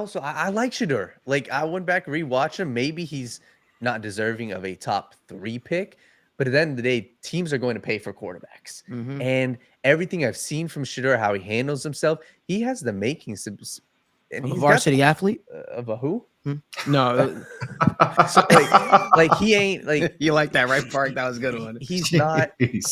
like Shedeur. Like, I went back and rewatched him. Maybe he's not deserving of a top 3 pick, but at the end of the day, teams are going to pay for quarterbacks. Mm-hmm. And everything I've seen from Shedeur, how he handles himself, he has the makings of a varsity athlete. Of a who? No, so, like he ain't like you like that, right, Park? That was a good one. He's not. That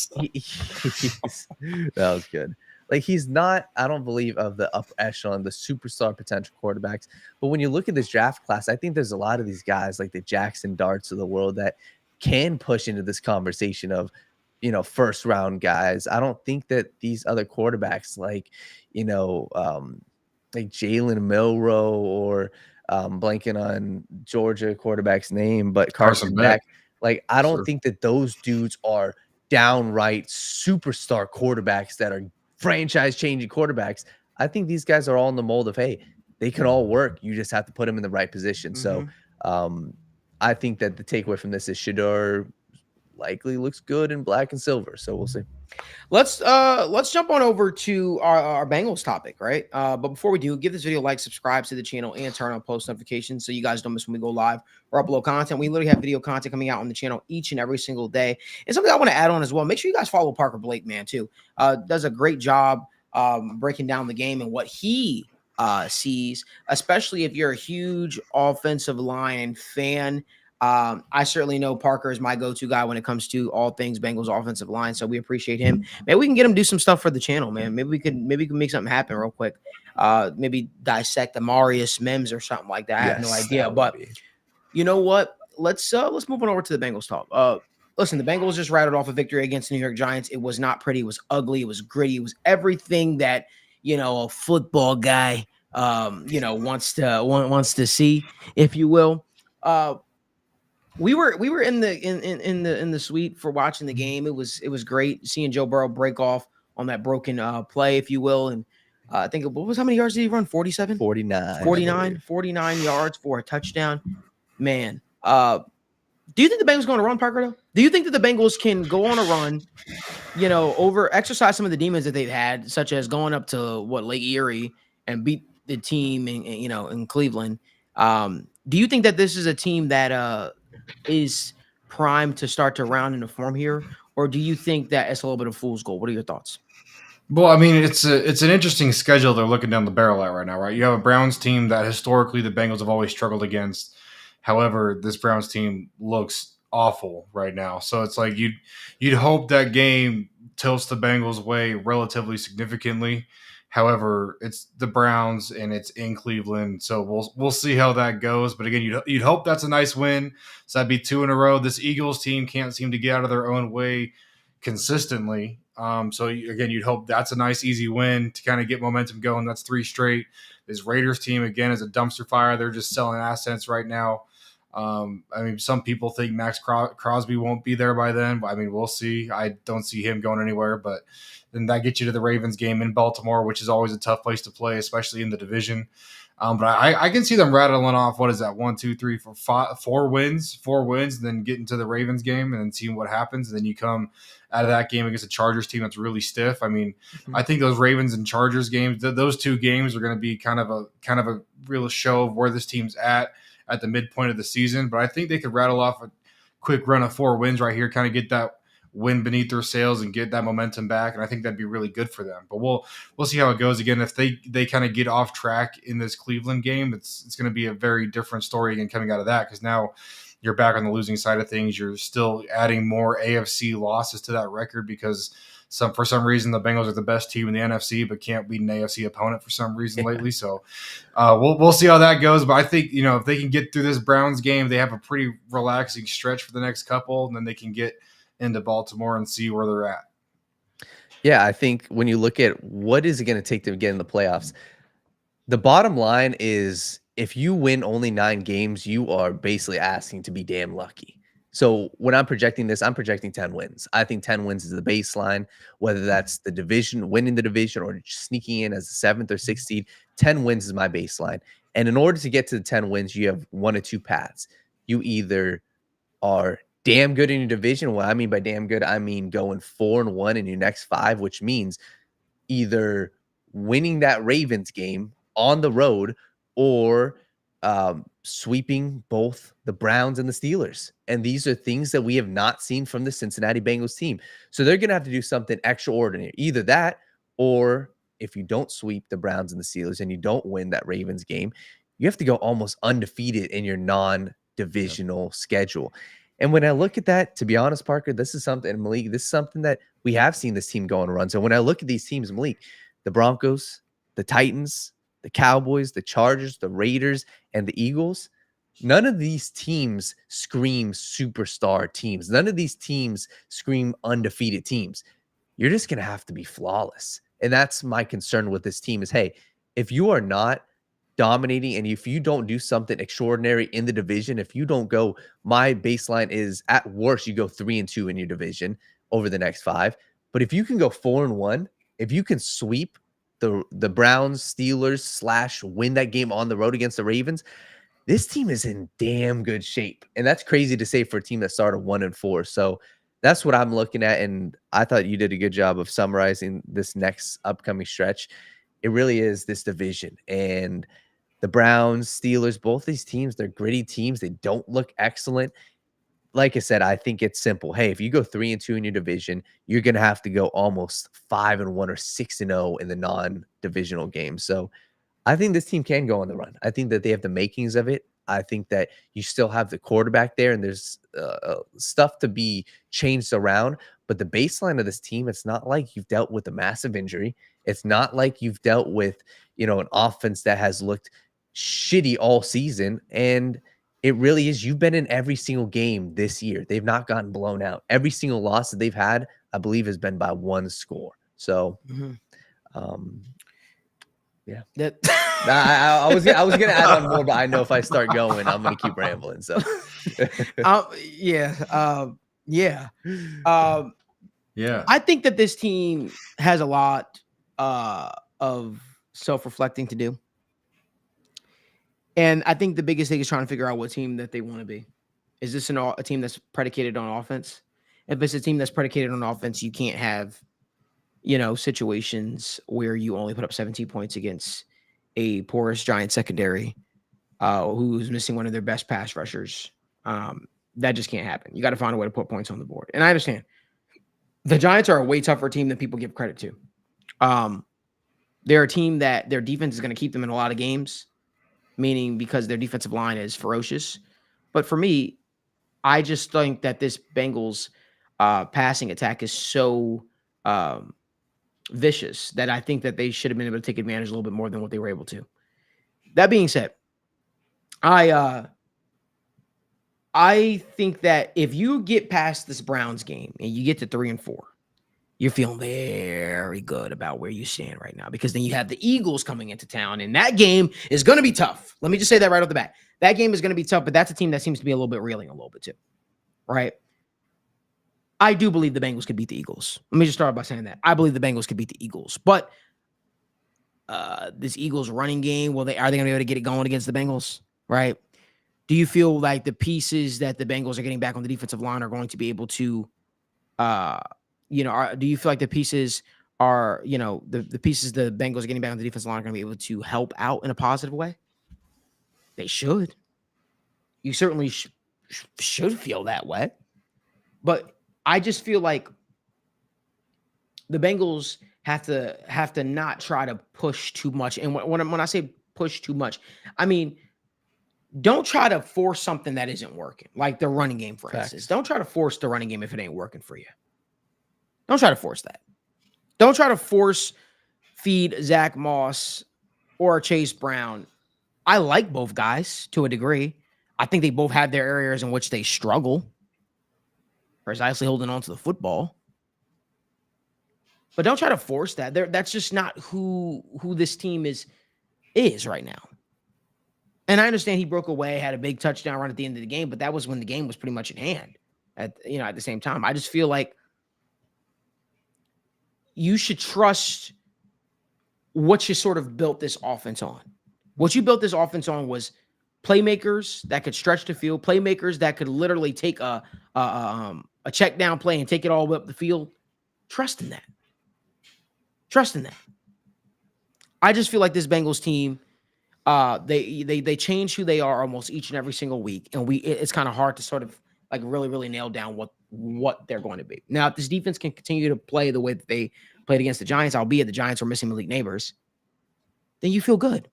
was good. Like, he's not, I don't believe, of the upper echelon, the superstar potential quarterbacks. But when you look at this draft class, I think there's a lot of these guys like the Jackson Darts of the world that can push into this conversation of, you know, first round guys. I don't think that these other quarterbacks like, you know, like Jalen Milroe or blanking on Georgia quarterback's name, but Carson Beck. Like, I don't think that those dudes are downright superstar quarterbacks that are franchise-changing quarterbacks. I think these guys are all in the mold of, hey, they can all work. You just have to put them in the right position. Mm-hmm. So I think that the takeaway from this is Shedeur likely looks good in black and silver. So we'll see. Let's jump on over to our Bengals topic, right? But before we do, give this video a like, subscribe to the channel, and turn on post notifications so you guys don't miss when we go live or upload content. We literally have video content coming out on the channel each and every single day. And something I want to add on as well, make sure you guys follow Parker Blake, man, too. Does a great job breaking down the game and what he sees, especially if you're a huge offensive line fan. I certainly know Parker is my go-to guy when it comes to all things Bengals offensive line, so we appreciate him. Maybe we can get him to do some stuff for the channel, man. Maybe we can make something happen real quick. Maybe dissect Amari Mims or something like that. I have no idea, but you know what? Let's move on over to the Bengals talk. Listen, the Bengals just rattled off a victory against the New York Giants. It was not pretty. It was ugly. It was gritty. It was everything that, you know, a football guy, you know, wants to see, if you will. We were in the suite for watching the game. It was great seeing Joe Burrow break off on that broken play, if you will. And I think how many yards did he run? 47? 49 yards for a touchdown. Man, do you think the Bengals going to run, Parker, though? Do you think that the Bengals can go on a run, you know, exercise some of the demons that they've had, such as going up to Lake Erie and beat the team in Cleveland? Do you think that this is a team that is primed to start to round into form here? or do you think that it's a little bit of fool's gold? What are your thoughts? Well, I mean, it's an interesting schedule they're looking down the barrel at right now, right? You have a Browns team that historically the Bengals have always struggled against. However, this Browns team looks awful right now. So it's like you'd hope that game tilts the Bengals' way relatively significantly. However, it's the Browns and it's in Cleveland, so we'll see how that goes. But again, you'd hope that's a nice win. So that'd be 2 in a row. This Eagles team can't seem to get out of their own way consistently. So again, you'd hope that's a nice, easy win to kind of get momentum going. That's 3 straight. This Raiders team, again, is a dumpster fire. They're just selling assets right now. I mean, some people think Max Crosby won't be there by then. I mean, we'll see. I don't see him going anywhere, but then that gets you to the Ravens game in Baltimore, which is always a tough place to play, especially in the division. But I can see them rattling off, what is that, 1, 2, 3, 4, 4 wins, and then get into the Ravens game and then seeing what happens. And then you come out of that game against a Chargers team that's really stiff. I mean, I think those Ravens and Chargers games, those 2 games are going to be kind of a real show of where this team's at the midpoint of the season. But I think they could rattle off a quick run of 4 wins right here, kind of get that win beneath their sails and get that momentum back. And I think that'd be really good for them. But we'll see how it goes. Again, if they kind of get off track in this Cleveland game, it's going to be a very different story again coming out of that, because now you're back on the losing side of things. You're still adding more AFC losses to that record because for some reason the Bengals are the best team in the NFC but can't beat an AFC opponent for some reason lately. So we'll see how that goes. But I think, if they can get through this Browns game, they have a pretty relaxing stretch for the next couple, and then they can get into Baltimore and see where they're at. Yeah, I think when you look at what is it going to take to get in the playoffs, the bottom line is if you win only 9 games, you are basically asking to be damn lucky. So when I'm projecting this, I'm projecting 10 wins. I think 10 wins is the baseline, whether that's the division, winning the division, or sneaking in as the 7th or 6th seed. 10 wins is my baseline. And in order to get to the 10 wins, you have 1 or 2 paths. You either are damn good in your division. What I mean by damn good, I mean going 4-1 in your next 5, which means either winning that Ravens game on the road or sweeping both the Browns and the Steelers. And these are things that we have not seen from the Cincinnati Bengals team. So they're going to have to do something extraordinary. Either that, or if you don't sweep the Browns and the Steelers and you don't win that Ravens game, you have to go almost undefeated in your non-divisional schedule. And when I look at that, to be honest, Parker, this is something, Malik, this is something that we have seen this team go on runs. So when I look at these teams, Malik, the Broncos, the Titans, the Cowboys, the Chargers, the Raiders, and the Eagles, none of these teams scream superstar teams. None of these teams scream undefeated teams. You're just going to have to be flawless. And that's my concern with this team is, hey, if you are not dominating and if you don't do something extraordinary in the division, if you don't go, my baseline is at worst, you go 3-2 in your division over the next 5. But if you can go 4-1, if you can sweep the Browns, Steelers / win that game on the road against the Ravens, this team is in damn good shape. And that's crazy to say for a team that started 1-4. So that's what I'm looking at. And I thought you did a good job of summarizing this next upcoming stretch. It really is this division. And the Browns, Steelers, both these teams, they're gritty teams. They don't look excellent. Like I said, I think it's simple. Hey, if you go 3-2 in your division, you're going to have to go almost 5-1 or 6-0 in the non-divisional games. So I think this team can go on the run. I think that they have the makings of it. I think that you still have the quarterback there, and there's stuff to be changed around. But the baseline of this team, it's not like you've dealt with a massive injury. It's not like you've dealt with, an offense that has looked shitty all season. And it really is. You've been in every single game this year. They've not gotten blown out. Every single loss that they've had, I believe, has been by 1 score. So, yeah. That I was gonna add on more, but I know if I start going, I'm gonna keep rambling. So, yeah. Yeah. I think that this team has a lot of self-reflecting to do. And I think the biggest thing is trying to figure out what team that they want to be. Is this a team that's predicated on offense? If it's a team that's predicated on offense, you can't have, situations where you only put up 17 points against a porous Giant secondary who's missing one of their best pass rushers. That just can't happen. You got to find a way to put points on the board. And I understand. The Giants are a way tougher team than people give credit to. They're a team that their defense is going to keep them in a lot of games, meaning because their defensive line is ferocious. But for me, I just think that this Bengals passing attack is so vicious that I think that they should have been able to take advantage a little bit more than what they were able to. That being said, I think that if you get past this Browns game and you get to 3-4, you're feeling very good about where you stand right now, because then you have the Eagles coming into town, and that game is going to be tough. Let me just say that right off the bat. That game is going to be tough, but that's a team that seems to be a little bit reeling a little bit too, right? I do believe the Bengals could beat the Eagles. Let me just start by saying that. I believe the Bengals could beat the Eagles, but this Eagles running game, are they going to be able to get it going against the Bengals, right? Do you feel like the pieces that the Bengals are getting back on the defensive line are going to be able to, do you feel like the pieces are, the pieces the Bengals are getting back on the defensive line are going to be able to help out in a positive way? They should. You certainly should feel that way. But I just feel like the Bengals have to not try to push too much. And when I say push too much, I mean, don't try to force something that isn't working, like the running game, for instance. Don't try to force the running game if it ain't working for you. Don't try to force that. Don't try to force feed Zach Moss or Chase Brown. I like both guys to a degree. I think they both have their areas in which they struggle, precisely holding on to the football. But don't try to force that. That's just not who this team is right now. And I understand he broke away, had a big touchdown run at the end of the game, but that was when the game was pretty much in hand at the same time. I just feel like you should trust what you sort of built this offense on. What you built this offense on was playmakers that could stretch the field, playmakers that could literally take a check down play and take it all the way up the field. Trust in that. Trust in that. I just feel like this Bengals team, they change who they are almost each and every single week, and it's kind of hard to sort of like really nail down what they're going to be. Now, if this defense can continue to play the way that they played against the Giants, albeit the Giants were missing Malik Neighbors, then you feel good.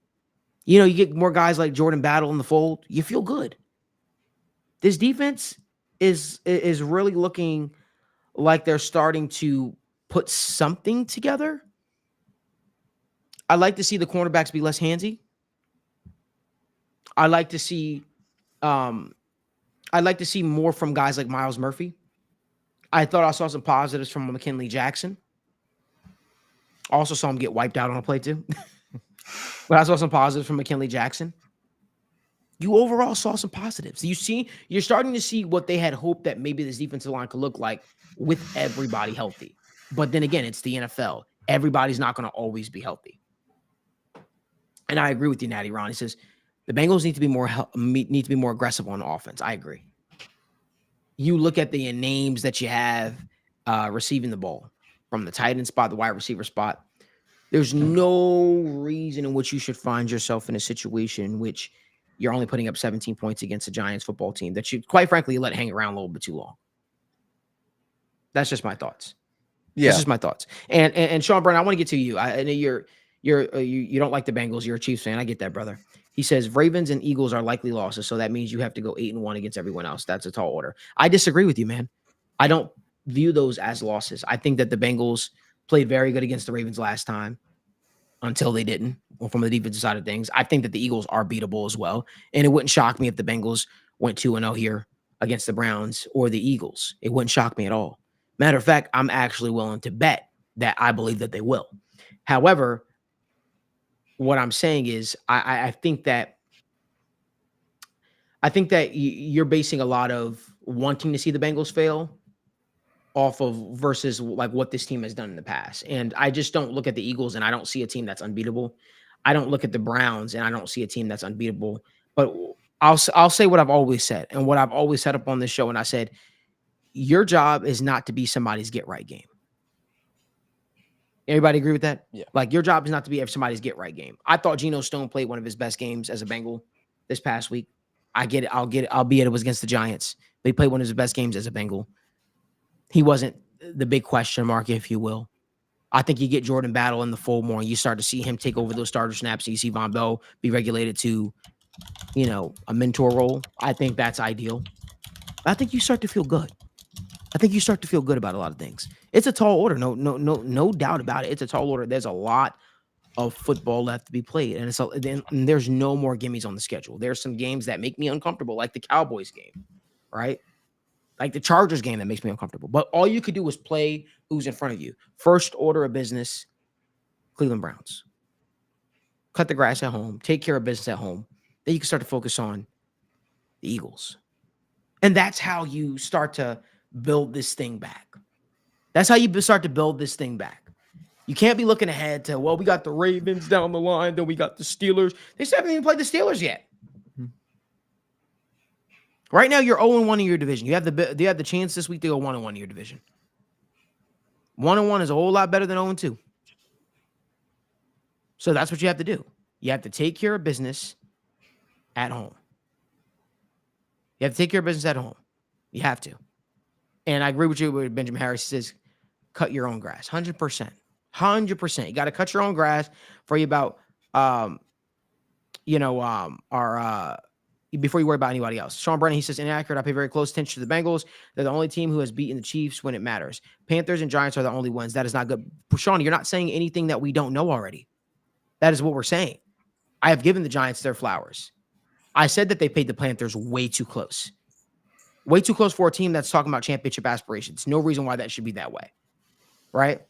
You get more guys like Jordan Battle in the fold, you feel good. This defense is really looking like they're starting to put something together. I'd like to see the cornerbacks be less handsy. I'd like to see more from guys like Myles Murphy. I thought I saw some positives from McKinley Jackson. Also saw him get wiped out on a play too. But I saw some positives from McKinley Jackson. You overall saw some positives. You're starting to see what they had hoped that maybe this defensive line could look like with everybody healthy. But then again, it's the NFL. Everybody's not going to always be healthy. And I agree with you, Natty Ron. He says the Bengals need to be more aggressive on offense. I agree. You look at the names that you have receiving the ball from the tight end spot, the wide receiver spot. There's no reason in which you should find yourself in a situation in which you're only putting up 17 points against a Giants football team that you, quite frankly, let hang around a little bit too long. That's just my thoughts. Yeah, that's just my thoughts. And Sean Brown, I want to get to you. I know you don't like the Bengals. You're a Chiefs fan. I get that, brother. He says Ravens and Eagles are likely losses, so that means you have to go 8-1 against everyone else. That's a tall order. I disagree with you, man. I don't view those as losses. I think that the Bengals played very good against the Ravens last time until they didn't. Well, from the defensive side of things, I think that the Eagles are beatable as well. And it wouldn't shock me if the Bengals went 2-0 here against the Browns or the Eagles. It wouldn't shock me at all. Matter of fact, I'm actually willing to bet that I believe that they will. However, what I'm saying is I think that you're basing a lot of wanting to see the Bengals fail off of versus like what this team has done in the past. And I just don't look at the Eagles and I don't see a team that's unbeatable. I don't look at the Browns and I don't see a team that's unbeatable. But I'll say what I've always said and what I've always said up on this show. And I said, your job is not to be somebody's get right game. Everybody agree with that? Yeah. Like your job is not to be somebody's get right game. I thought Geno Stone played one of his best games as a Bengal this past week. I get it. Albeit it was against the Giants. But he played one of his best games as a Bengal. He wasn't the big question mark, if you will. I think you get Jordan Battle in the fold more, and you start to see him take over those starter snaps. And you see Von Bell be regulated to, a mentor role. I think that's ideal. I think you start to feel good. I think you start to feel good about a lot of things. It's a tall order, no doubt about it. It's a tall order. There's a lot of football left to be played, and there's no more gimmies on the schedule. There's some games that make me uncomfortable, like the Cowboys game, right? Like the Chargers game that makes me uncomfortable. But all you could do is play who's in front of you. First order of business, Cleveland Browns. Cut the grass at home. Take care of business at home. Then you can start to focus on the Eagles. And that's how you start to build this thing back. That's how you start to build this thing back. You can't be looking ahead to, we got the Ravens down the line, then we got the Steelers. They still haven't even played the Steelers yet. Right now, you're 0-1 in your division. You have the chance this week to go 1-1 in your division. 1-1 is a whole lot better than 0-2. So that's what you have to do. You have to take care of business at home. You have to take care of business at home. You have to. And I agree with you with Benjamin Harris. He says, cut your own grass. 100%. 100%. You got to cut your own grass for you about, before you worry about anybody else. Sean Brennan, he says, inaccurate. I pay very close attention to the Bengals. They're the only team who has beaten the Chiefs when it matters. Panthers and Giants are the only ones. That is not good. Sean, you're not saying anything that we don't know already. That is what we're saying. I have given the Giants their flowers. I said that they paid the Panthers way too close. Way too close for a team that's talking about championship aspirations. No reason why that should be that way. Right?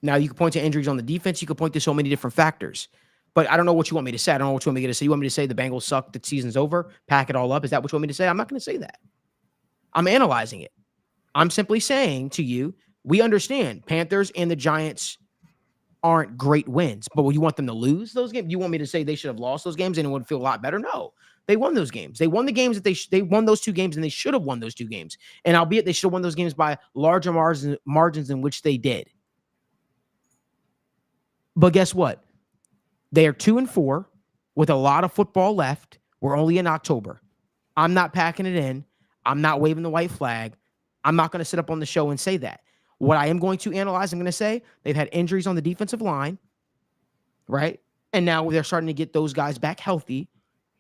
Now, you can point to injuries on the defense. You can point to so many different factors. But I don't know what you want me to say. I don't know what you want me to say. You want me to say the Bengals suck, the season's over, pack it all up? Is that what you want me to say? I'm not going to say that. I'm analyzing it. I'm simply saying to you, we understand Panthers and the Giants aren't great wins. But would you want them to lose those games? You want me to say they should have lost those games and it would feel a lot better? No. They won those games. They won the games that they won those two games, and they should have won those two games. And albeit they should have won those games by larger margins in which they did. But guess what? They are 2-4 with a lot of football left. We're only in October. I'm not packing it in. I'm not waving the white flag. I'm not going to sit up on the show and say that. What I am going to analyze, I'm going to say they've had injuries on the defensive line, right? And now they're starting to get those guys back healthy.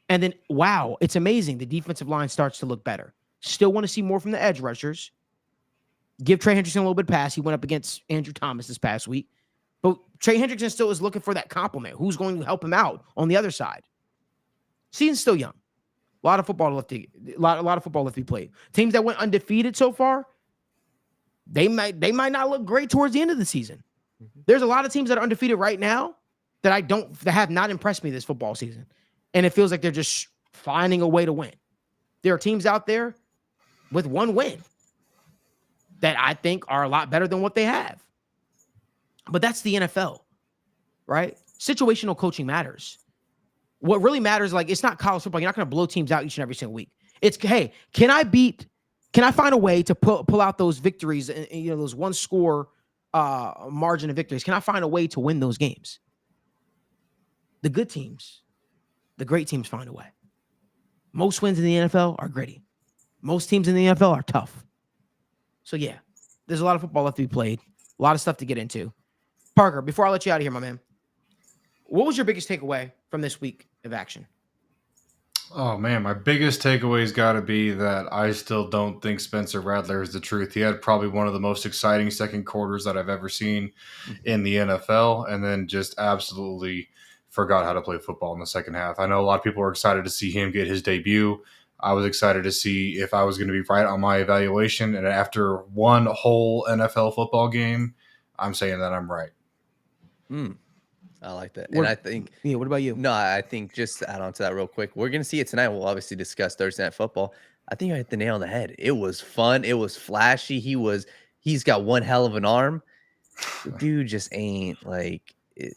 And then, wow, it's amazing. The defensive line starts to look better. Still want to see more from the edge rushers. Give Trey Hendrickson a little bit of pass. He went up against Andrew Thomas this past week. But Trey Hendrickson still is looking for that compliment. Who's going to help him out on the other side? Season's still young. A lot of football left to be played. Teams that went undefeated so far, they might not look great towards the end of the season. There's a lot of teams that are undefeated right now that have not impressed me this football season. And it feels like they're just finding a way to win. There are teams out there with one win that I think are a lot better than what they have. But that's the NFL, right? Situational coaching matters. What really matters, it's not college football. You're not going to blow teams out each and every single week. It's, hey, can I find a way to pull out those victories, those one score margin of victories? Can I find a way to win those games? The good teams, the great teams find a way. Most wins in the NFL are gritty. Most teams in the NFL are tough. So, yeah, there's a lot of football left to be played. A lot of stuff to get into. Parker, before I let you out of here, my man, what was your biggest takeaway from this week of action? Oh, man, my biggest takeaway's got to be that I still don't think Spencer Rattler is the truth. He had probably one of the most exciting second quarters that I've ever seen in the NFL, and then just absolutely forgot how to play football in the second half. I know a lot of people are excited to see him get his debut. I was excited to see if I was going to be right on my evaluation, and after one whole NFL football game, I'm saying that I'm right. I like that. And I think, what about you? No, I think just to add on to that real quick, we're going to see it tonight. We'll obviously discuss Thursday Night Football. I think I hit the nail on the head. It was fun. It was flashy. He's got one hell of an arm. The dude just ain't like it.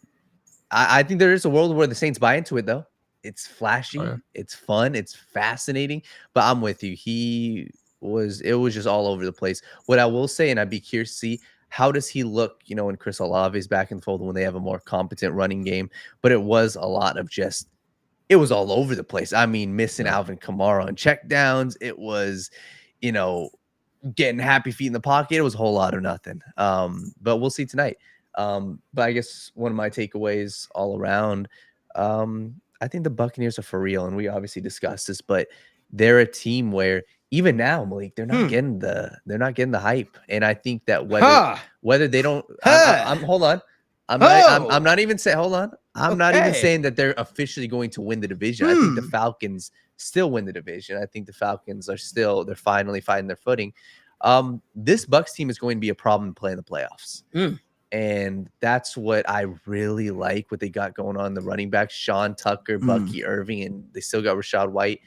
I think there is a world where the Saints buy into it, though. It's flashy. Oh, yeah. It's fun. It's fascinating. But I'm with you. It was just all over the place. What I will say, and I'd be curious to see, how does he look, when Chris Olave is back in the fold, when they have a more competent running game? But it was a lot of it was all over the place. I mean, missing Alvin Kamara on checkdowns. It was, getting happy feet in the pocket. It was a whole lot of nothing. But we'll see tonight. But I guess one of my takeaways all around, I think the Buccaneers are for real, and we obviously discussed this, but they're a team where even now, Malik, they're not getting the hype. And I think that whether they don't, I'm hold on. I'm not even saying, hold on. I'm not even saying that they're officially going to win the division. I think the Falcons still win the division. I think the Falcons they're finally finding their footing. This Bucs team is going to be a problem to play in the playoffs. And that's what I really like, what they got going on. The running backs, Sean Tucker, Bucky Irving, and they still got Rashad White.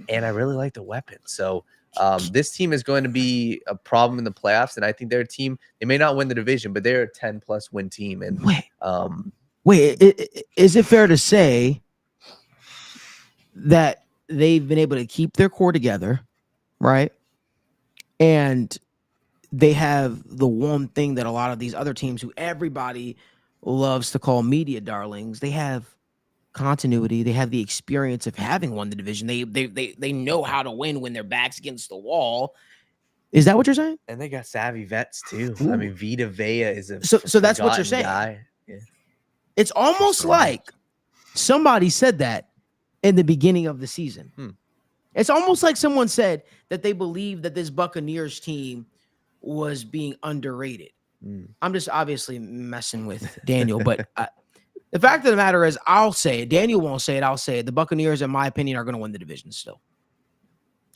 And I really like the weapons. So this team is going to be a problem in the playoffs. And I think they're a team, they may not win the division, but they're a 10+ win team. And is it fair to say that they've been able to keep their core together, right? And they have the one thing that a lot of these other teams who everybody loves to call media darlings, they have continuity. They have the experience of having won the division. They know how to win when their back's against the wall. Is that what you're saying? And they got savvy vets too. I mean, Vita Vea is a so that's what you're saying. Guy. Yeah. It's almost like somebody said that in the beginning of the season. It's almost like someone said that they believe that this Buccaneers team was being underrated. I'm just obviously messing with Daniel, but the fact of the matter is, I'll say it. Daniel won't say it. I'll say it. The Buccaneers, in my opinion, are going to win the division still.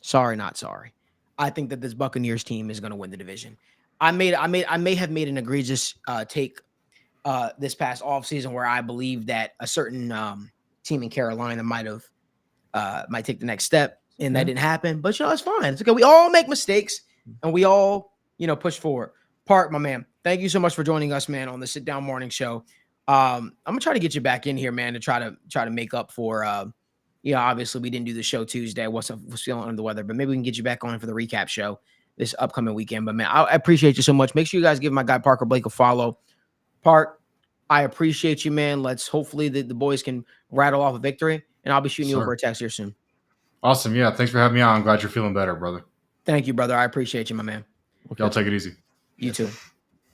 Sorry, not sorry. I think that this Buccaneers team is going to win the division. I may have made an egregious take this past offseason where I believe that a certain team in Carolina might take the next step, and that didn't happen. But it's fine. It's okay. We all make mistakes, and we all push forward. Park, my man, thank you so much for joining us, man, on the Sit Down Morning Show. I'm gonna try to get you back in here, man, to try to make up for obviously we didn't do the show Tuesday. Was feeling under the weather, but maybe we can get you back on for the recap show this upcoming weekend. But man, I appreciate you so much. Make sure you guys give my guy Parker Blake a follow. Park, I appreciate you, man. Let's hopefully the boys can rattle off a victory, and I'll be shooting you over a text here soon. Awesome. Yeah, thanks for having me on. I'm glad you're feeling better, brother. Thank you, brother. I appreciate you, my man. Okay. Y'all take it easy. You too.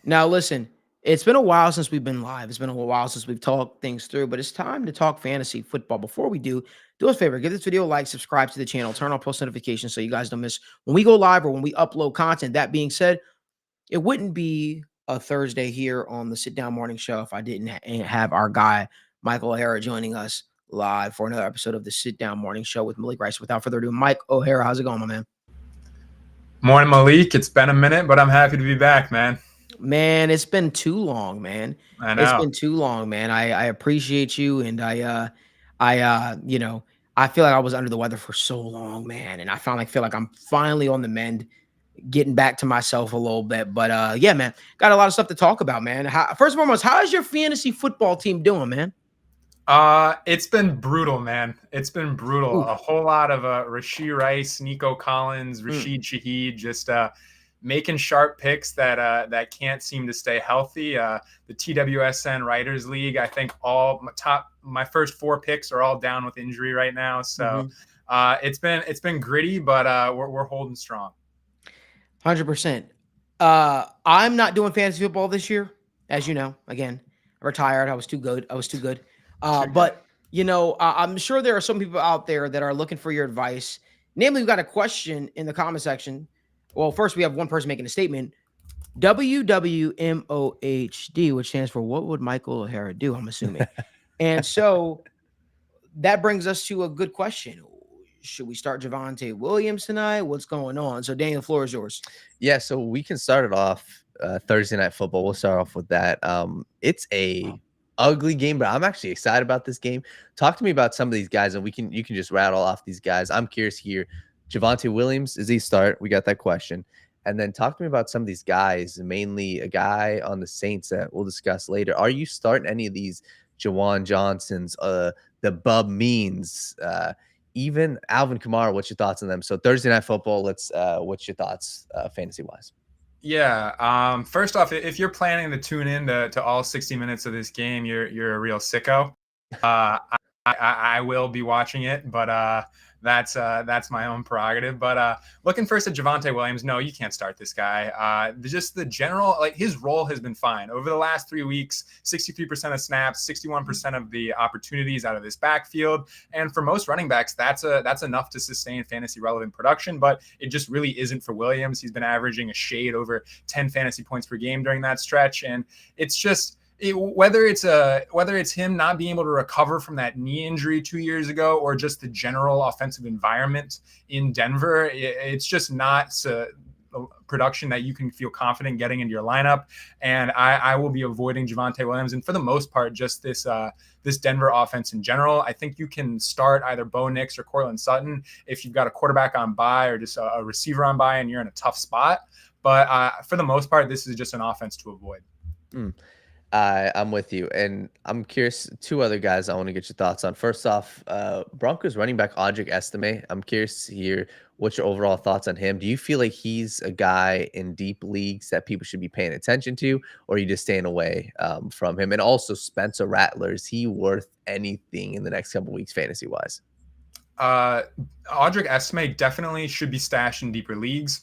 Now listen. It's been a while since we've been live. It's been a while since we've talked things through, but it's time to talk fantasy football. Before we do us a favor, give this video a like, subscribe to the channel, turn on post notifications so you guys don't miss when we go live or when we upload content. That being said, it wouldn't be a Thursday here on the Sit Down Morning Show if I didn't have our guy, Michael O'Hara, joining us live for another episode of the Sit Down Morning Show with Malik Wright. So without further ado, Mike O'Hara, how's it going, my man? Morning, Malik. It's been a minute, but I'm happy to be back, man. Man, it's been too long, man. I know. It's been too long, man. I appreciate you, and I feel like I was under the weather for so long, man, and I finally feel like I'm finally on the mend, getting back to myself a little bit. But yeah, man, got a lot of stuff to talk about, man. First and foremost, how is your fantasy football team doing, man? It's been brutal, man. It's been brutal. Ooh. A whole lot of Rashee Rice, Nico Collins, Rashid Shaheed, just making sharp picks that can't seem to stay healthy. The TWSN Writers League, I think my first 4 picks are all down with injury right now. So it's been gritty, but we're holding strong. 100%. I'm not doing fantasy football this year, as you know. Again, I retired. I was too good. But I'm sure there are some people out there that are looking for your advice. Namely, we've got a question in the comment section. Well, first we have one person making a statement. WWMOHD, which stands for what would Michael O'Hara do? I'm assuming. And so that brings us to a good question. Should we start Javonte Williams tonight? What's going on? So Daniel, the floor is yours. Yeah, so we can start it off Thursday Night Football. We'll start off with that. It's a ugly game, but I'm actually excited about this game. Talk to me about some of these guys, and you can just rattle off these guys. I'm curious here. Javonte Williams, is he start? We got that question. And then talk to me about some of these guys, mainly a guy on the Saints that we'll discuss later. Are you starting any of these Jawan Johnsons, the Bub Means, even Alvin Kamara? What's your thoughts on them? So Thursday Night Football, what's your thoughts fantasy-wise? Yeah. First off, if you're planning to tune in to all 60 minutes of this game, you're a real sicko. I will be watching it, but that's my own prerogative. But looking first at Javonte Williams, no, you can't start this guy. Just the general, like, his role has been fine over the last 3 weeks. 63% of snaps, 61% of the opportunities out of this backfield, and for most running backs, that's enough to sustain fantasy relevant production. But it just really isn't for Williams. He's been averaging a shade over 10 fantasy points per game during that stretch, and it's just. Whether it's him not being able to recover from that knee injury 2 years ago, or just the general offensive environment in Denver, it's just not production that you can feel confident getting into your lineup. And I will be avoiding Javonte Williams, and for the most part, just this Denver offense in general. I think you can start either Bo Nix or Courtland Sutton if you've got a quarterback on bye or just a receiver on bye and you're in a tough spot. But for the most part, this is just an offense to avoid. I'm with you, and I'm curious. 2 other guys I want to get your thoughts on. First off, Broncos running back Audric Estime. I'm curious to hear what's your overall thoughts on him. Do you feel like he's a guy in deep leagues that people should be paying attention to, or are you just staying away from him? And also Spencer Rattler, is he worth anything in the next couple weeks fantasy wise? Audric Estime definitely should be stashed in deeper leagues.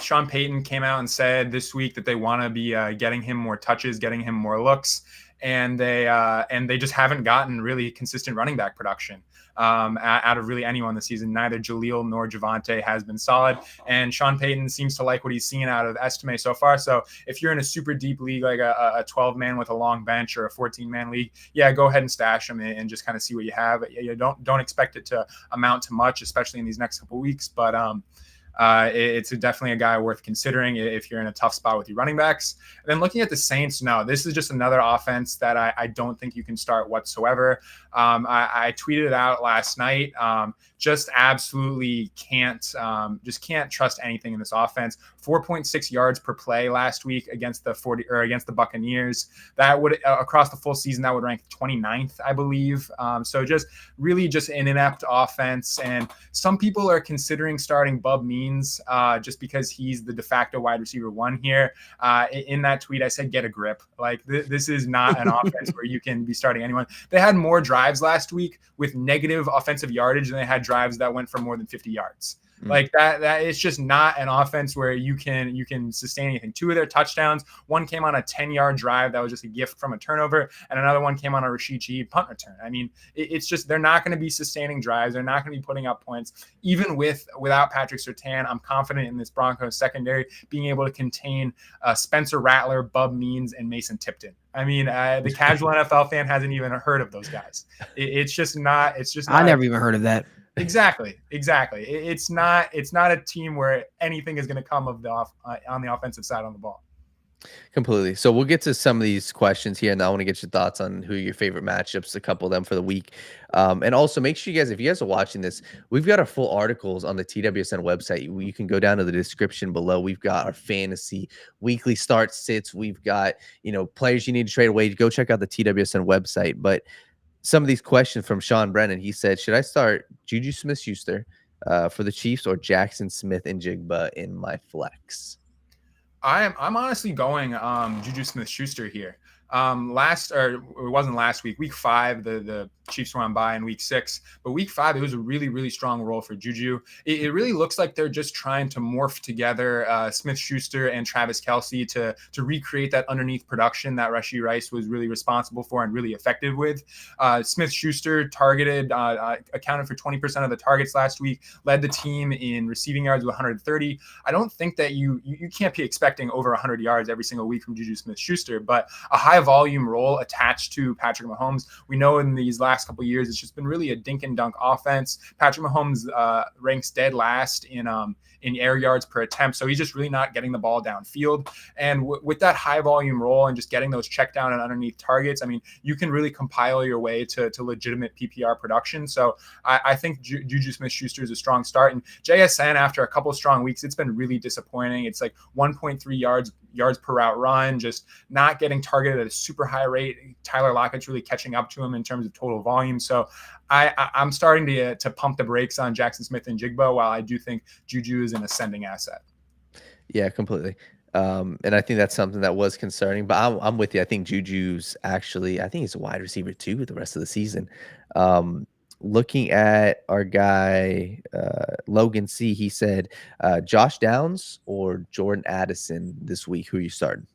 Sean Payton came out and said this week that they want to be getting him more touches, getting him more looks, and they just haven't gotten really consistent running back production out of really anyone this season. Neither Jaleel nor Javonte has been solid, and Sean Payton seems to like what he's seen out of Estime so far. So if you're in a super deep league, like a 12-man with a long bench or a 14-man league, yeah, go ahead and stash him and just kind of see what you have. You don't expect it to amount to much, especially in these next couple of weeks, but it's definitely a guy worth considering if you're in a tough spot with your running backs. And then looking at the Saints, no, this is just another offense that I don't think you can start whatsoever. I tweeted it out last night. Just absolutely can't trust anything in this offense. 4.6 yards per play last week against the Buccaneers. That would across the full season that would rank 29th, I believe. So just really just an inept offense. And some people are considering starting Bub Means just because he's the de facto wide receiver 1 here. In that tweet, I said, get a grip. Like this is not an offense where you can be starting anyone. They had more drives last week with negative offensive yardage than they had drives that went for more than 50 yards. Like that it's just not an offense where you can sustain anything. 2 of their touchdowns, one came on a 10-yard drive that was just a gift from a turnover, and another one came on a Rashid Shaheed punt return. I mean, it's just they're not going to be sustaining drives. They're not going to be putting up points. Even without Patrick Surtain, I'm confident in this Broncos secondary being able to contain Spencer Rattler, Bub Means, and Mason Tipton. I mean, the casual NFL fan hasn't even heard of those guys. It's just not. I never even heard of that. Exactly. It's not a team where anything is going to come on the offensive side on the ball. Completely. So we'll get to some of these questions here, and I want to get your thoughts on who your favorite matchups, a couple of them for the week. And also make sure if you guys are watching this, we've got our full articles on the TWSN website. You can go down to the description below. We've got our fantasy weekly start sits. We've got, players you need to trade away. Go check out the TWSN website. But some of these questions from Sean Brennan, he said, should I start Juju Smith-Schuster for the Chiefs or Jackson Smith and Jigba in my flex? I'm honestly going Juju Smith-Schuster here. It wasn't last week. Week 5, the Chiefs were on bye in week 6, but week 5 it was a really, really strong role for Juju. It really looks like they're just trying to morph together Smith-Schuster and Travis Kelce to recreate that underneath production that Rashee Rice was really responsible for and really effective with. Smith-Schuster accounted for 20% of the targets last week, led the team in receiving yards with 130. I don't think that you can't be expecting over 100 yards every single week from Juju Smith-Schuster, but a high volume role attached to Patrick Mahomes. We know in these last couple of years, it's just been really a dink and dunk offense. Patrick Mahomes ranks dead last in air yards per attempt. So he's just really not getting the ball downfield. And with that high volume role and just getting those check down and underneath targets, I mean, you can really compile your way to legitimate PPR production. So I think Juju Smith-Schuster is a strong start. And JSN, after a couple of strong weeks, it's been really disappointing. It's like 1.3 yards per route run, just not getting targeted at a super high rate. Tyler Lockett's really catching up to him in terms of total volume. So I'm starting to pump the brakes on Jackson Smith and Jigba, while I do think Juju is an ascending asset. Yeah, completely. And I think that's something that was concerning. But I'm with you. I think Juju's actually, I think he's a wide receiver too the rest of the season. Looking at our guy Logan C, he said Josh Downs or Jordan Addison this week. Who are you starting?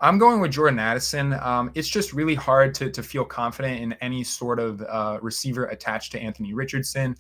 I'm going with Jordan Addison. It's just really hard to feel confident in any sort of receiver attached to Anthony Richardson.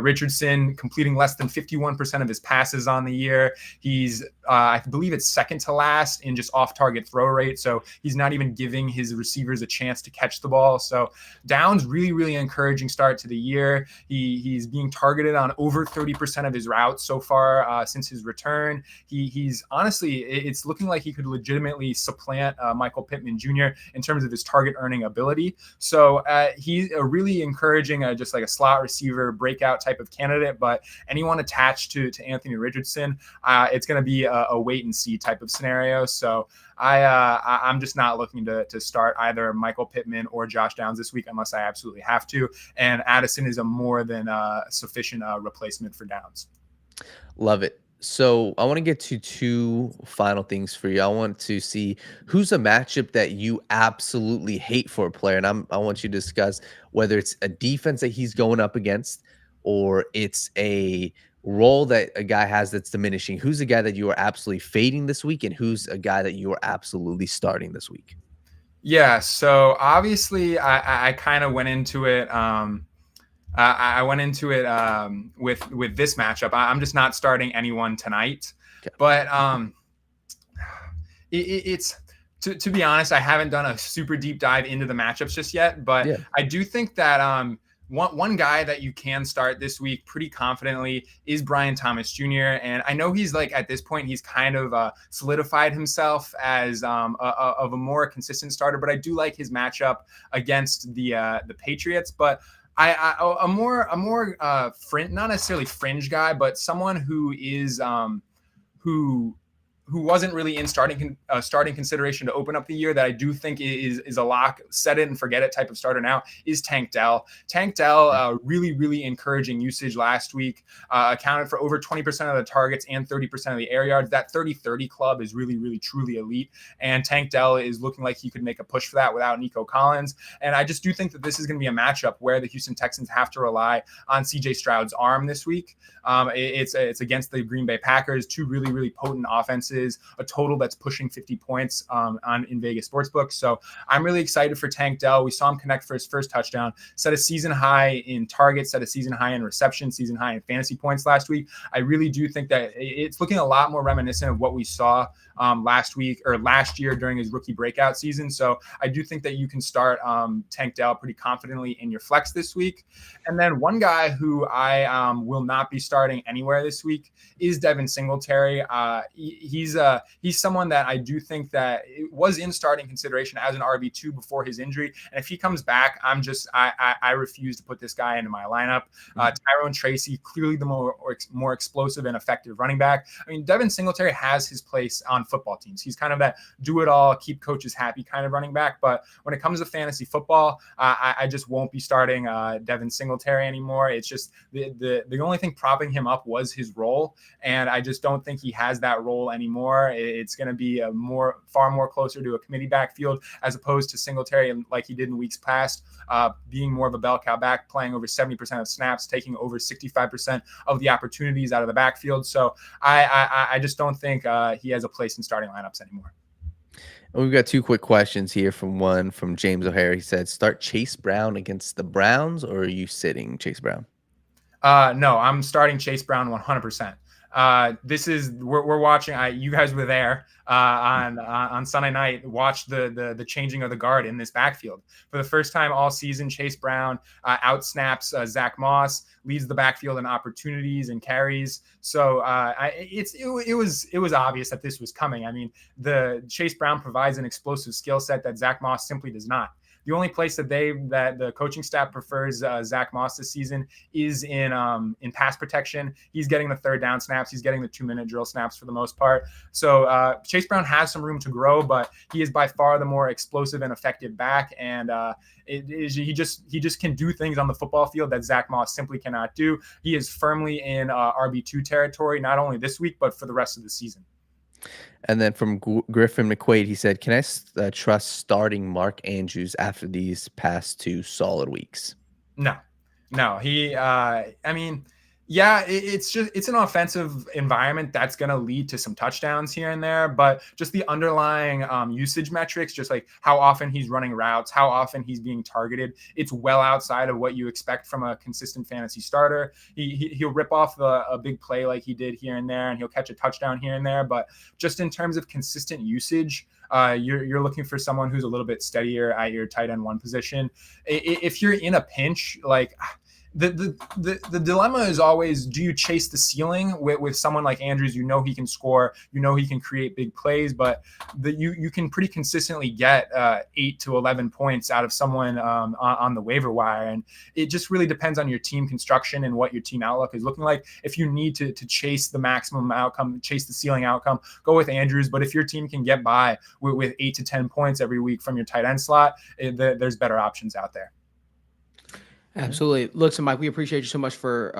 Richardson completing less than 51% of his passes on the year. He's, I believe it's second to last in just off-target throw rate. So he's not even giving his receivers a chance to catch the ball. So Downs, really, really encouraging start to the year. He's being targeted on over 30% of his routes so far since his return. He's honestly, it's looking like he could legitimately supplant Michael Pittman Jr. in terms of his target earning ability. So he's a really encouraging, just like a slot receiver breakout type of candidate. But anyone attached to Anthony Richardson, it's going to be a wait and see type of scenario. So I'm just not looking to start either Michael Pittman or Josh Downs this week unless I absolutely have to. And Addison is a more than sufficient replacement for Downs. Love it. So I want to get to two final things for you. I want to see who's a matchup that you absolutely hate for a player. And I want you to discuss whether it's a defense that he's going up against or it's a role that a guy has that's diminishing. Who's a guy that you are absolutely fading this week and who's a guy that you are absolutely starting this week? Yeah, so obviously I kind of went into it I went into it with this matchup. I'm just not starting anyone tonight. Okay. But it's to be honest, I haven't done a super deep dive into the matchups just yet. But yeah. I do think that one guy that you can start this week pretty confidently is Brian Thomas Jr. And I know he's like at this point he's kind of solidified himself as of a more consistent starter. But I do like his matchup against the Patriots. But a more fringe, not necessarily fringe guy, but someone who is who wasn't really in starting consideration to open up the year that I do think is a lock, set it and forget it type of starter now is Tank Dell. Tank Dell, really, really encouraging usage last week, accounted for over 20% of the targets and 30% of the air yards. That 30-30 club is really, really, truly elite. And Tank Dell is looking like he could make a push for that without Nico Collins. And I just do think that this is going to be a matchup where the Houston Texans have to rely on CJ Stroud's arm this week. It's against the Green Bay Packers, two really, really potent offenses, a total that's pushing 50 points in Vegas Sportsbook. So I'm really excited for Tank Dell. We saw him connect for his first touchdown, set a season high in targets, set a season high in reception, season high in fantasy points last week. I really do think that it's looking a lot more reminiscent of what we saw last year during his rookie breakout season. So I do think that you can start Tank Dell pretty confidently in your flex this week. And then one guy who I will not be starting anywhere this week is Devin Singletary. He's someone that I do think that it was in starting consideration as an RB2 before his injury. And if he comes back, I refuse to put this guy into my lineup. Tyrone Tracy, clearly the more explosive and effective running back. I mean, Devin Singletary has his place on football teams. He's kind of that do it all, keep coaches happy kind of running back. But when it comes to fantasy football, I just won't be starting Devin Singletary anymore. It's just the only thing propping him up was his role. And I just don't think he has that role anymore. It's going to be far more closer to a committee backfield as opposed to Singletary like he did in weeks past, being more of a bell cow back, playing over 70% of snaps, taking over 65% of the opportunities out of the backfield. So I just don't think he has a place in starting lineups anymore. And we've got two quick questions here from James O'Hara. He said, start Chase Brown against the Browns, or are you sitting Chase Brown? No, I'm starting Chase Brown 100%. We're watching. You guys were there on Sunday night. Watched the changing of the guard in this backfield for the first time all season. Chase Brown outsnaps Zach Moss, leads the backfield in opportunities and carries. So it was obvious that this was coming. I mean, the Chase Brown provides an explosive skill set that Zach Moss simply does not. The only place that the coaching staff prefers Zach Moss this season is in pass protection. He's getting the third down snaps. He's getting the 2-minute drill snaps for the most part. So Chase Brown has some room to grow, but he is by far the more explosive and effective back. And he just can do things on the football field that Zach Moss simply cannot do. He is firmly in RB2 territory, not only this week, but for the rest of the season. And then from Griffin McQuaid, he said, "Can I trust starting Mark Andrews after these past 2 solid weeks?" No, he, I mean, yeah, it's an offensive environment that's going to lead to some touchdowns here and there, but just the underlying usage metrics, just like how often he's running routes, how often he's being targeted, it's well outside of what you expect from a consistent fantasy starter. He'll rip off a big play like he did here and there, and he'll catch a touchdown here and there, but just in terms of consistent usage, you're looking for someone who's a little bit steadier at your tight end 1 position. If you're in a pinch, like the dilemma is always, do you chase the ceiling with someone like Andrews? You know he can score, you know he can create big plays, but you can pretty consistently get 8 to 11 points out of someone on the waiver wire, and it just really depends on your team construction and what your team outlook is looking like. If you need to chase the maximum outcome, chase the ceiling outcome, go with Andrews. But if your team can get by with 8 to 10 points every week from your tight end slot, there's better options out there. Absolutely. Listen, Mike, we appreciate you so much for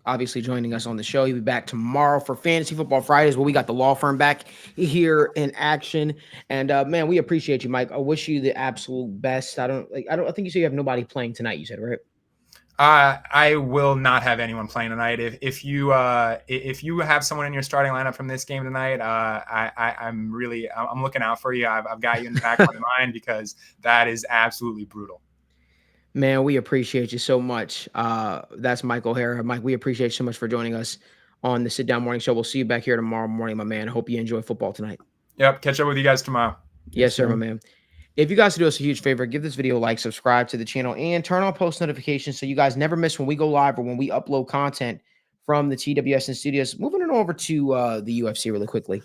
obviously joining us on the show. You'll be back tomorrow for Fantasy Football Fridays, where we got the law firm back here in action. And man, we appreciate you, Mike. I wish you the absolute best. I think you said you have nobody playing tonight. You said, right? I will not have anyone playing tonight. If you have someone in your starting lineup from this game tonight, I'm looking out for you. I've got you in the back of my mind, because that is absolutely brutal. Man, we appreciate you so much. That's Mike O'Hara. Mike, we appreciate you so much for joining us on the Sit Down Morning Show. We'll see you back here tomorrow morning, my man. Hope you enjoy football tonight. Yep. Catch up with you guys tomorrow. Yes, sir, my man. If you guys do us a huge favor, give this video a like, subscribe to the channel, and turn on post notifications so you guys never miss when we go live or when we upload content from the TWSN studios. Moving it over to the UFC really quickly.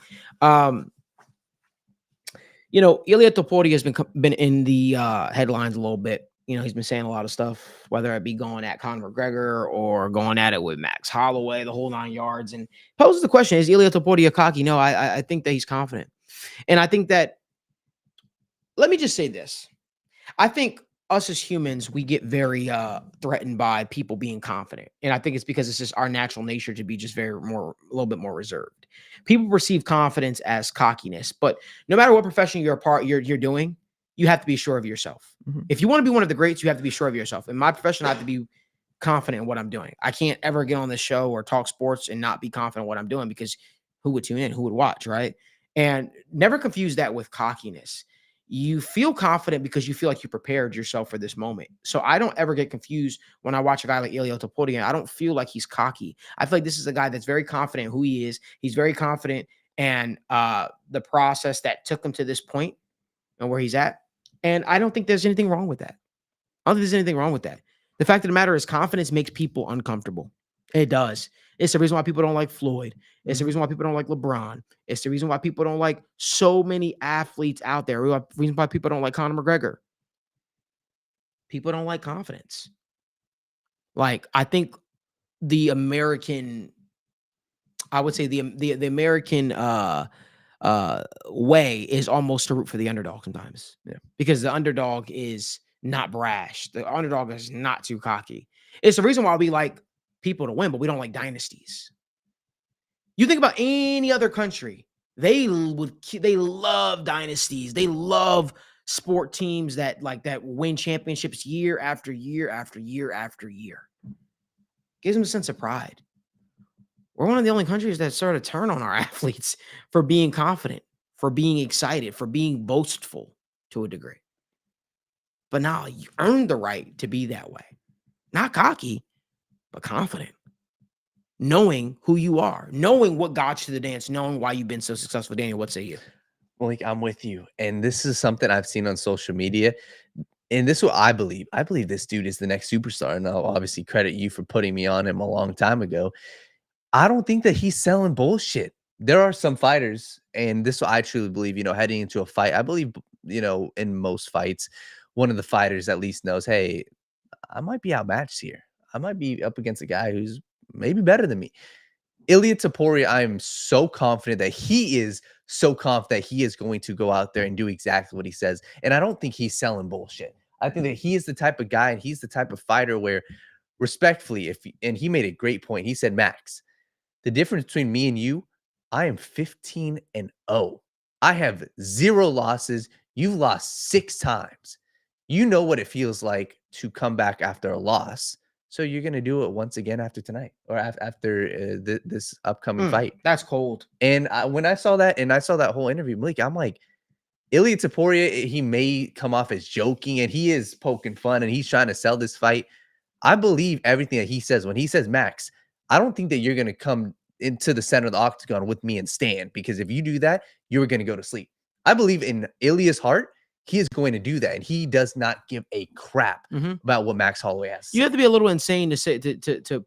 Ilia Topuria has been in the headlines a little bit. He's been saying a lot of stuff, whether it be going at Conor McGregor or going at it with Max Holloway, the whole 9 yards, and poses the question, is Ilia Topuria cocky? No, I think that he's confident. And I think that, let me just say this. I think us as humans, we get very threatened by people being confident. And I think it's because it's just our natural nature to be just a little bit more reserved. People perceive confidence as cockiness, but no matter what profession you're doing, you have to be sure of yourself. Mm-hmm. If you want to be one of the greats, you have to be sure of yourself. In my profession, I have to be confident in what I'm doing. I can't ever get on this show or talk sports and not be confident in what I'm doing, because who would tune in? Who would watch, right? And never confuse that with cockiness. You feel confident because you feel like you prepared yourself for this moment. So I don't ever get confused when I watch a guy like Ilia Topuria. I don't feel like he's cocky. I feel like this is a guy that's very confident in who he is. He's very confident in the process that took him to this point and where he's at. And I don't think there's anything wrong with that. I don't think there's anything wrong with that. The fact of the matter is, confidence makes people uncomfortable. It does. It's the reason why people don't like Floyd. It's the reason why people don't like LeBron. It's the reason why people don't like so many athletes out there. The reason why people don't like Conor McGregor. People don't like confidence. Like, I think the American, I would say the American way is almost to root for the underdog sometimes. Yeah. Because the underdog is not brash. The underdog is not too cocky. It's the reason why we like people to win, but we don't like dynasties. You think about any other country, they love dynasties. They love sport teams that win championships year after year after year after year. Gives them a sense of pride. We're one of the only countries that sort of turn on our athletes for being confident, for being excited, for being boastful to a degree. But now you earned the right to be that way. Not cocky, but confident. Knowing who you are, knowing what got you to the dance, knowing why you've been so successful. Daniel, what say you? Malik, I'm with you. And this is something I've seen on social media. And this is what I believe. I believe this dude is the next superstar. And I'll obviously credit you for putting me on him a long time ago. I don't think that he's selling bullshit. There are some fighters, and this is what I truly believe, heading into a fight. I believe, in most fights, one of the fighters at least knows, hey, I might be outmatched here. I might be up against a guy who's maybe better than me. Ilia Topuria, I am so confident that he is going to go out there and do exactly what he says. And I don't think he's selling bullshit. I think that he is the type of guy, and he's the type of fighter where, respectfully, and he made a great point. He said, Max, the difference between me and you I am 15-0. I have 0 losses. You've lost 6 times. You know what it feels like to come back after a loss. So you're going to do it once again after tonight or after this upcoming fight. That's cold. And when I saw that and I saw that whole interview, Malik, I'm like, Ilia Topuria, he may come off as joking and he is poking fun and he's trying to sell this fight. I believe everything that he says. When he says, Max, I don't think that you're going to come into the center of the octagon with me and stand, because if you do that, you're going to go to sleep. I believe in Ilia's heart, he is going to do that. And he does not give a crap about what Max Holloway has. You have to be a little insane to say, to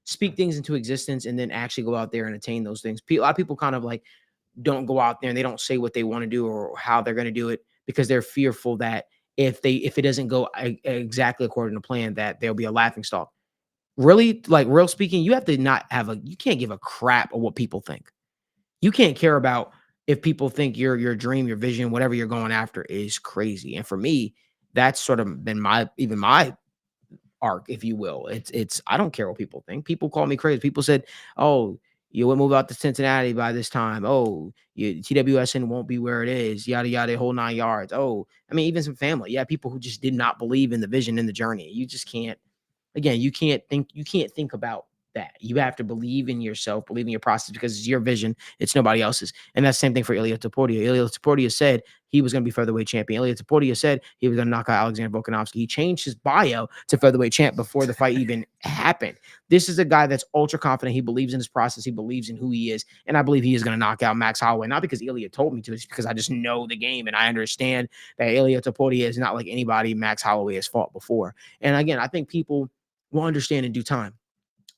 speak things into existence and then actually go out there and attain those things. A lot of people kind of like don't go out there and they don't say what they want to do or how they're going to do it because they're fearful that if it doesn't go exactly according to plan, that there'll be a laughing stock. Really, like real speaking, you have to you can't give a crap of what people think. You can't care about if people think your dream, your vision, whatever you're going after is crazy. And for me, that's sort of been my arc, if you will. It's I don't care what people think. People call me crazy. People said, "Oh, you would move out to Cincinnati by this time. Oh, TWSN won't be where it is. Yada yada, whole 9 yards." Oh, I mean, even some family. Yeah, people who just did not believe in the vision and the journey. You just can't. Again, you can't think about that. You have to believe in yourself, believe in your process, because it's your vision. It's nobody else's. And that's the same thing for Ilia Topuria. Ilia Topuria said he was going to be featherweight champion. Ilia Topuria said he was going to knock out Alexander Volkanovski. He changed his bio to featherweight champ before the fight even happened. This is a guy that's ultra confident. He believes in his process. He believes in who he is. And I believe he is going to knock out Max Holloway, not because Ilia told me to, it's because I just know the game and I understand that Ilia Topuria is not like anybody Max Holloway has fought before. And again, I think people will understand in due time.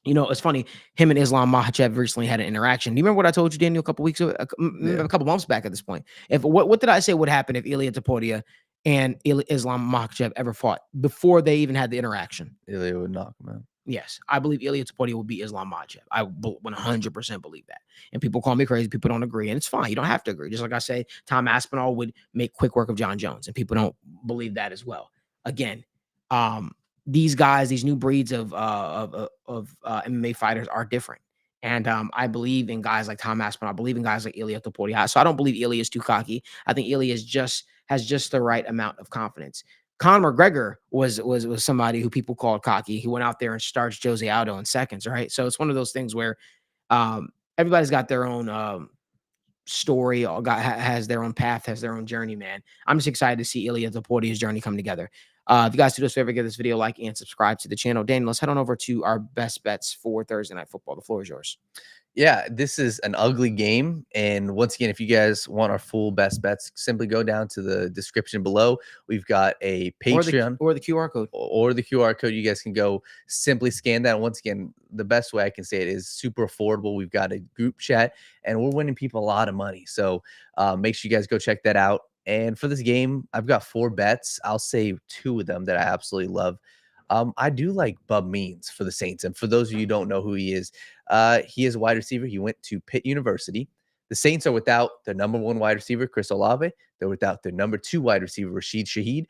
You know, it's funny. Him and Islam Makhachev recently had an interaction. Do you remember what I told you, Daniel, a couple weeks ago, a couple months back at this point? What did I say would happen if Ilia Topuria and Islam Makhachev ever fought before they even had the interaction? Ilia would knock him out. Yes, I believe Ilia Topuria would beat Islam Makhachev. I 100% believe that. And people call me crazy. People don't agree, and it's fine. You don't have to agree. Just like I say, Tom Aspinall would make quick work of John Jones, and people don't believe that as well. Again, these guys, these new breeds of MMA fighters are different. And I believe in guys like Tom Aspinall. I believe in guys like Ilia Topuria. So I don't believe Ilia is too cocky. I think Ilia has just the right amount of confidence. Conor McGregor was somebody who people called cocky. He went out there and starched Jose Aldo in seconds, right? So it's one of those things where everybody's got their own story, or has their own path, has their own journey, man. I'm just excited to see Ilia Topuria's journey come together. If you guys do us a favor, give this video a like and subscribe to the channel. Daniel, let's head on over to our best bets for Thursday Night Football. The floor is yours. Yeah, this is an ugly game. And once again, if you guys want our full best bets, simply go down to the description below. We've got a Patreon or the QR code. Or the QR code. You guys can go simply scan that. And once again, the best way I can say it is super affordable. We've got a group chat and we're winning people a lot of money. So make sure you guys go check that out. And for this game, I've got 4 bets. I'll say 2 of them that I absolutely love. I do like Bub Means for the Saints. And for those of you who don't know who he is a wide receiver. He went to Pitt University. The Saints are without their number 1 wide receiver, Chris Olave. They're without their number 2 wide receiver, Rashid Shaheed.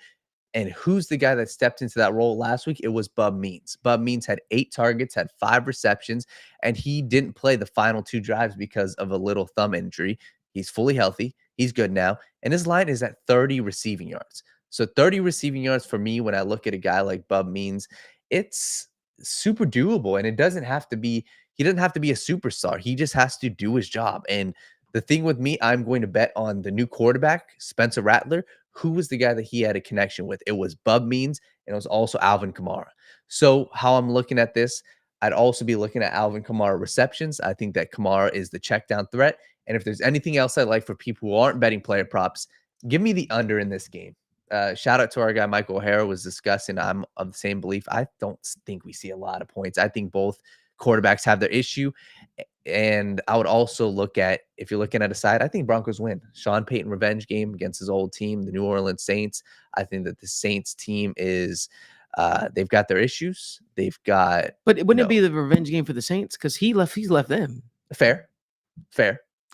And who's the guy that stepped into that role last week? It was Bub Means. Bub Means had 8 targets, had 5 receptions, and he didn't play the final 2 drives because of a little thumb injury. He's fully healthy. He's good now. And his line is at 30 receiving yards. So 30 receiving yards for me, when I look at a guy like Bub Means, it's super doable. And it doesn't have to be, he doesn't have to be a superstar. He just has to do his job. And the thing with me, I'm going to bet on the new quarterback, Spencer Rattler. Who was the guy that he had a connection with? It was Bub Means, and it was also Alvin Kamara. So how I'm looking at this, I'd also be looking at Alvin Kamara receptions. I think that Kamara is the check down threat. And if there's anything else I like for people who aren't betting player props, give me the under in this game. Shout out to our guy Michael O'Hara was discussing. I'm of the same belief. I don't think we see a lot of points. I think both quarterbacks have their issue. And I would also look at, if you're looking at a side, I think Broncos win. Sean Payton revenge game against his old team, the New Orleans Saints. I think that the Saints team is they've got their issues. They've got, but wouldn't it be the revenge game for the Saints? Because he's left them. Fair.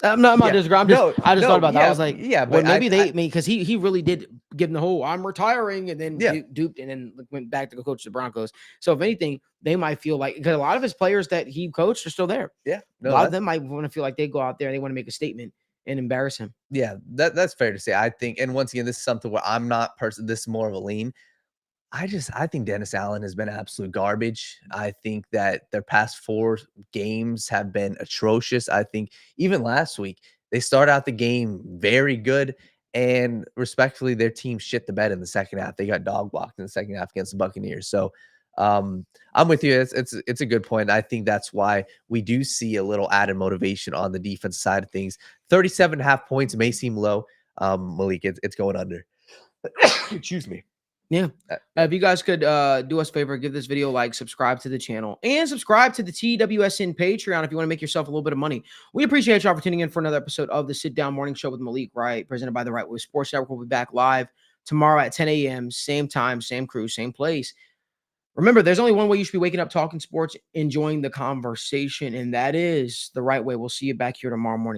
I'm not disagreeing. I just thought about that. I was like, yeah, but but maybe because he really did give him the whole "I'm retiring" and then duped and then went back to go coach the Broncos. So if anything, they might feel like, because a lot of his players that he coached are still there. Yeah, a lot of them might want to feel like they go out there and they want to make a statement and embarrass him. Yeah, that's fair to say. I think, and once again, this is something where I'm not this is more of a lean. I think Dennis Allen has been absolute garbage. I think that their past 4 games have been atrocious. I think even last week, they start out the game very good, and respectfully, their team shit the bed in the second half. They got dog walked in the second half against the Buccaneers. So I'm with you. It's a good point. I think that's why we do see a little added motivation on the defense side of things. 37.5 points may seem low. Malik, it's going under. Excuse me. Yeah. If you guys could do us a favor, give this video a like, subscribe to the channel, and subscribe to the TWSN Patreon if you want to make yourself a little bit of money. We appreciate y'all for tuning in for another episode of the Sit Down Morning Show with Malik Wright, presented by the Wright Way Sports Network. We'll be back live tomorrow at 10 a.m., same time, same crew, same place. Remember, there's only one way you should be waking up talking sports, enjoying the conversation, and that is the right way. We'll see you back here tomorrow morning.